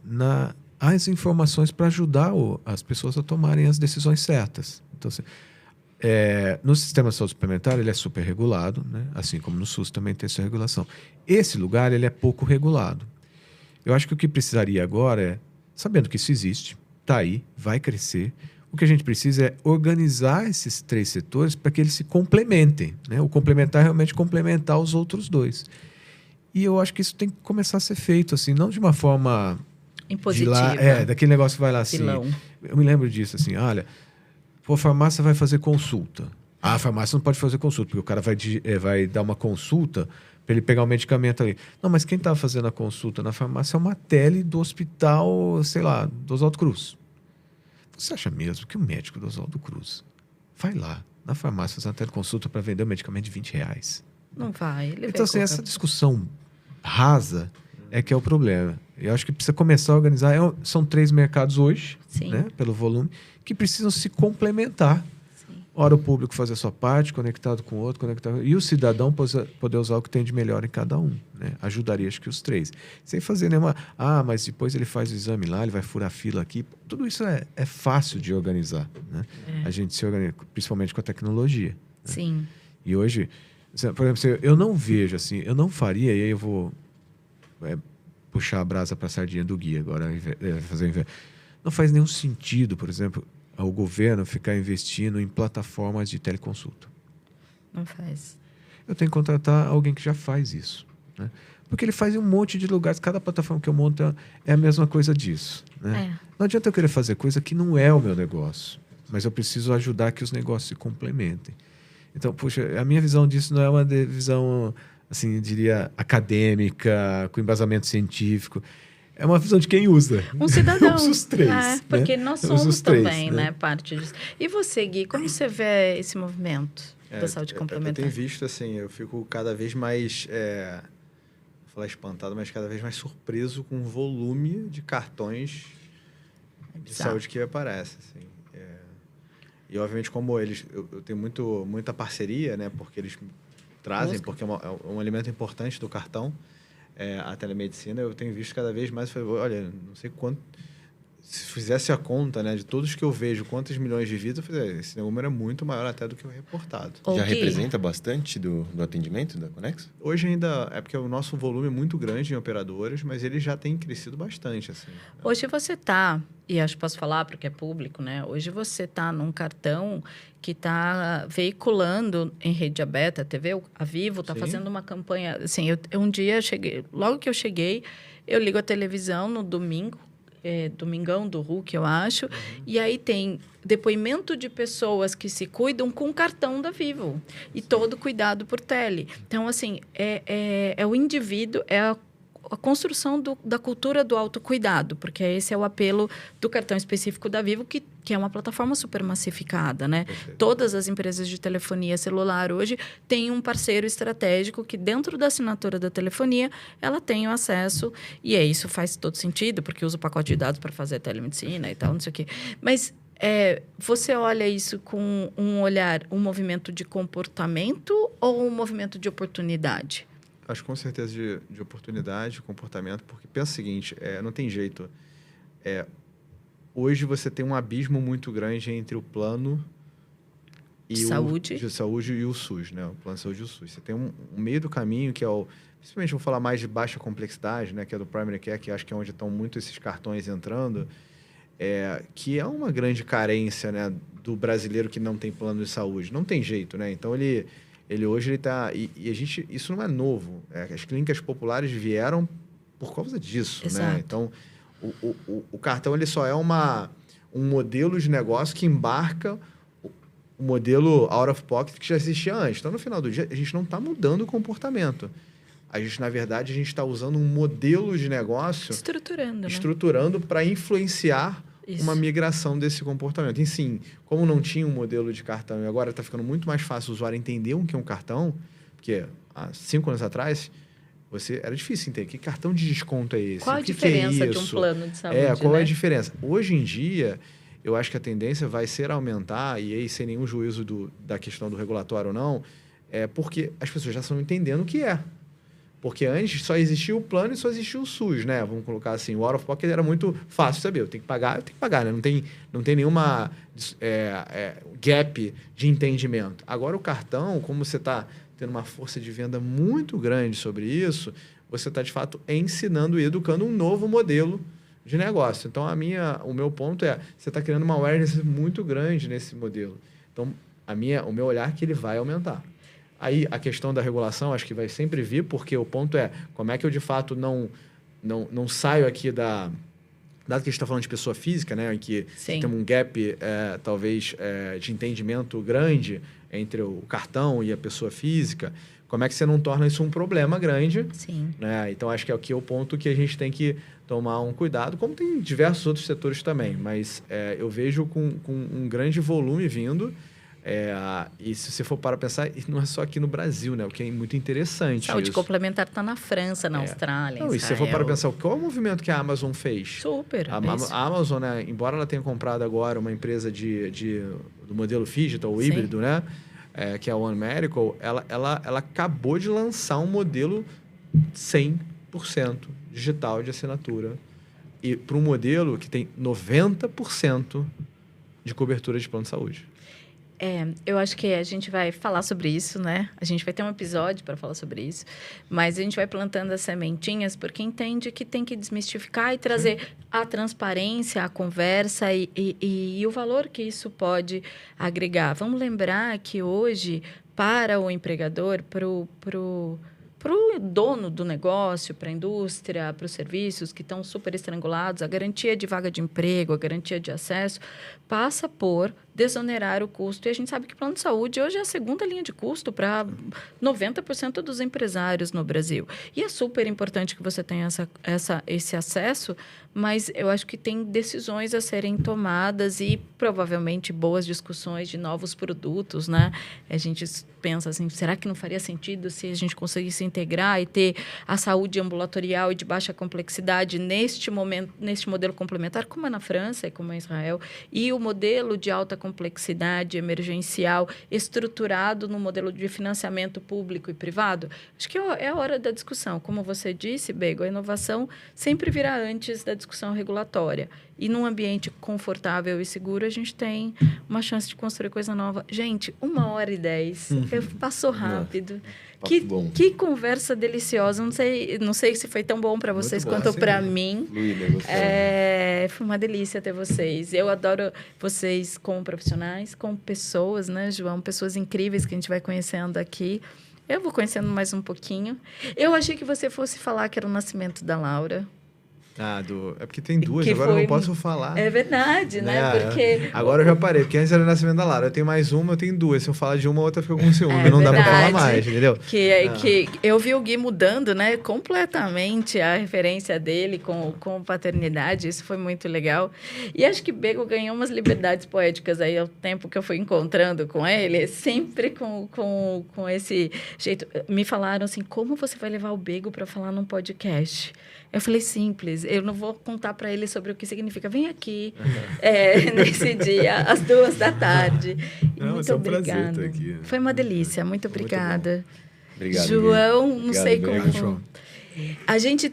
as informações para ajudar as pessoas a tomarem as decisões certas. Então, assim, no sistema de saúde suplementar, ele é super regulado, né? Assim como no SUS também tem essa regulação. Esse lugar ele é pouco regulado. Eu acho que o que precisaria agora é, sabendo que isso existe, está aí, vai crescer, o que a gente precisa é organizar esses 3 setores para que eles se complementem, né? O complementar é realmente complementar os outros 2. E eu acho que isso tem que começar a ser feito, assim, não de uma forma impositiva. Daquele negócio que vai lá assim. Pilão. Eu me lembro disso, assim, olha, a farmácia vai fazer consulta. A farmácia não pode fazer consulta, porque o cara vai dar uma consulta para ele pegar o medicamento ali. Não, mas quem está fazendo a consulta na farmácia é uma tele do hospital, sei lá, do Oswaldo Cruz. Você acha mesmo que o médico do Oswaldo Cruz vai lá na farmácia fazer uma teleconsulta para vender um medicamento de R$20? Não vai. Então, assim, essa discussão rasa é que é o problema. Eu acho que precisa começar a organizar. São 3 mercados hoje, né, pelo volume, que precisam se complementar. Sim. Ora, o público fazer a sua parte, conectado com o outro, e o cidadão poder usar o que tem de melhor em cada um. Né? Ajudaria, acho que os 3. Sem fazer nenhuma... mas depois ele faz o exame lá, ele vai furar a fila aqui. Tudo isso é fácil de organizar. Né? A gente se organiza, principalmente com a tecnologia. Né? Sim. E hoje... Por exemplo, eu não vejo assim, eu não faria, e aí eu vou puxar a brasa para a sardinha do Gui agora, fazer o inverno. Não faz nenhum sentido, por exemplo, o governo ficar investindo em plataformas de teleconsulta. Não faz. Eu tenho que contratar alguém que já faz isso. Né? Porque ele faz em um monte de lugares, cada plataforma que eu monto é a mesma coisa disso. Né? Não adianta eu querer fazer coisa que não é o meu negócio, mas eu preciso ajudar que os negócios se complementem. Então, puxa, a minha visão disso não é uma visão, assim, eu diria, acadêmica, com embasamento científico. é uma visão de quem usa. Um cidadão. Os três. Porque né? nós somos três, também, né? Parte disso. E você, Gui, como você vê esse movimento da saúde complementar? Eu tenho visto, assim, eu fico cada vez mais, vou falar espantado, mas cada vez mais surpreso com o volume de cartões de saúde que aparece, assim. E, obviamente, como eles... Eu tenho muita parceria, né? Porque eles trazem, porque é um elemento importante do cartão, a telemedicina. Eu tenho visto cada vez mais... Olha, não sei quanto... Se fizesse a conta, né, de todos que eu vejo, quantos milhões de vidas, esse número é muito maior até do que o reportado. Já representa bastante do atendimento da Conexo? Hoje ainda é porque o nosso volume é muito grande em operadoras, mas ele já tem crescido bastante. Assim. Hoje você está, e acho que posso falar porque é público, né? Hoje você está num cartão que está veiculando em rede aberta, a TV, a Vivo está fazendo uma campanha. Assim, um dia cheguei, logo que eu cheguei, eu ligo a televisão no domingo, Domingão do Hulk, eu acho. E aí tem depoimento de pessoas que se cuidam com cartão da Vivo. E todo cuidado por tele. Então, assim, é o indivíduo, é a construção da cultura do autocuidado, porque esse é o apelo do cartão específico da Vivo, que é uma plataforma super massificada, né? Perfeito. Todas as empresas de telefonia celular hoje têm um parceiro estratégico que, dentro da assinatura da telefonia, ela tem o acesso, e isso faz todo sentido, porque usa o pacote de dados para fazer telemedicina e tal, não sei o quê. Mas você olha isso com um olhar, um movimento de comportamento ou um movimento de oportunidade? Acho com certeza de oportunidade, de comportamento, porque pensa o seguinte, não tem jeito. Hoje você tem um abismo muito grande entre o plano de saúde e o SUS, né? O plano de saúde e o SUS. Você tem um meio do caminho que principalmente vou falar mais de baixa complexidade, né? Que é do Primary Care, que acho que é onde estão muito esses cartões entrando, que é uma grande carência, né, do brasileiro que não tem plano de saúde. Não tem jeito, né? Então ele hoje está... E a gente... Isso não é novo. As clínicas populares vieram por causa disso, né? Então, o cartão ele só é um modelo de negócio que embarca o modelo out of pocket que já existia antes. Então, no final do dia, a gente não está mudando o comportamento. Na verdade, a gente está usando um modelo de negócio... Estruturando para influenciar uma migração desse comportamento. E sim, como não tinha um modelo de cartão e agora está ficando muito mais fácil o usuário entender o que é um cartão, porque há 5 anos atrás era difícil entender que cartão de desconto é esse. Qual a diferença de um plano de saúde? Qual é a diferença? Hoje em dia, eu acho que a tendência vai ser aumentar, e aí sem nenhum juízo da questão do regulatório ou não, porque as pessoas já estão entendendo o que é. Porque antes só existia o plano e só existia o SUS, né? Vamos colocar assim, o out of pocket era muito fácil de saber. Eu tenho que pagar, né? Não tem nenhuma gap de entendimento. Agora, o cartão, como você está tendo uma força de venda muito grande sobre isso, você está, de fato, ensinando e educando um novo modelo de negócio. Então, o meu ponto você está criando uma awareness muito grande nesse modelo. Então, o meu olhar é que ele vai aumentar. Aí, a questão da regulação, acho que vai sempre vir, porque o ponto como é que eu, de fato, não saio aqui dado que a gente está falando de pessoa física, né, em que tem um gap, talvez, de entendimento grande entre o cartão e a pessoa física, como é que você não torna isso um problema grande? Sim. Né? Então, acho que aqui é o ponto que a gente tem que tomar um cuidado, como tem em diversos outros setores também, mas eu vejo com um grande volume vindo. E se você for para pensar, não é só aqui no Brasil, né? O que é muito interessante. Saúde complementar está na França, na Austrália, não, e se você for para pensar, qual é o movimento que a Amazon fez? Super. A Amazon, né, embora ela tenha comprado agora uma empresa do modelo digital, híbrido, né? Que é a One Medical, ela acabou de lançar um modelo 100% digital de assinatura. E para um modelo que tem 90% de cobertura de plano de saúde. Eu acho que a gente vai falar sobre isso, né? A gente vai ter um episódio para falar sobre isso, mas a gente vai plantando as sementinhas porque entende que tem que desmistificar e trazer a transparência, a conversa e o valor que isso pode agregar. Vamos lembrar que hoje, para o empregador, para o dono do negócio, para a indústria, para os serviços que estão super estrangulados, a garantia de vaga de emprego, a garantia de acesso, passa por desonerar o custo. E a gente sabe que o plano de saúde hoje é a segunda linha de custo para 90% dos empresários no Brasil. E é super importante que você tenha esse acesso, mas eu acho que tem decisões a serem tomadas e provavelmente boas discussões de novos produtos, né? A gente pensa assim, será que não faria sentido se a gente conseguisse integrar e ter a saúde ambulatorial e de baixa complexidade neste modelo complementar, como é na França e como é em Israel, e o modelo de alta complexidade emergencial estruturado no modelo de financiamento público e privado? Acho que é a hora da discussão. Como você disse, Bego, a inovação sempre virá antes da discussão regulatória. E num ambiente confortável e seguro, a gente tem uma chance de construir coisa nova. Gente, 1h10. Passou rápido. Que conversa deliciosa. Não sei se foi tão bom para vocês quanto para mim. Foi uma delícia ter vocês. Eu adoro vocês como profissionais, como pessoas, né, João? Pessoas incríveis que a gente vai conhecendo aqui. Eu vou conhecendo mais um pouquinho. Eu achei que você fosse falar que era o nascimento da Laura. É porque tem duas, agora eu não posso falar. É verdade, né? Porque... Agora eu já parei, porque antes era o nascimento da Lara. Eu tenho mais uma, eu tenho duas. Se eu falar de uma, a outra fica com ciúme. Não dá pra falar mais, entendeu? Que eu vi o Gui mudando, né, completamente a referência dele com paternidade. Isso foi muito legal. E acho que Bego ganhou umas liberdades poéticas aí ao tempo que eu fui encontrando com ele, sempre com esse jeito. Me falaram assim, como você vai levar o Bego para falar num podcast? Eu falei, simples, eu não vou contar para ele sobre o que significa. Vem aqui nesse dia, às 2h. Muito obrigada. Aqui, né? Foi uma delícia, muito obrigada. Obrigado, João, não obrigado, sei obrigado, como... A gente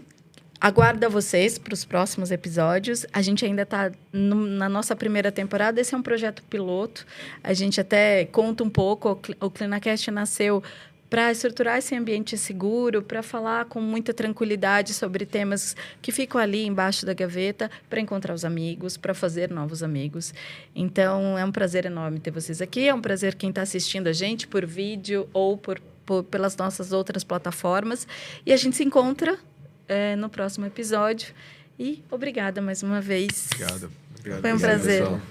aguarda vocês para os próximos episódios. A gente ainda está na nossa primeira temporada. Esse é um projeto piloto. A gente até conta um pouco. O ClinaCast nasceu para estruturar esse ambiente seguro, para falar com muita tranquilidade sobre temas que ficam ali embaixo da gaveta, para encontrar os amigos, para fazer novos amigos. Então, é um prazer enorme ter vocês aqui. É um prazer quem está assistindo a gente por vídeo ou pelas nossas outras plataformas. E a gente se encontra no próximo episódio. E obrigada mais uma vez. Obrigado. Foi um prazer. Pessoal.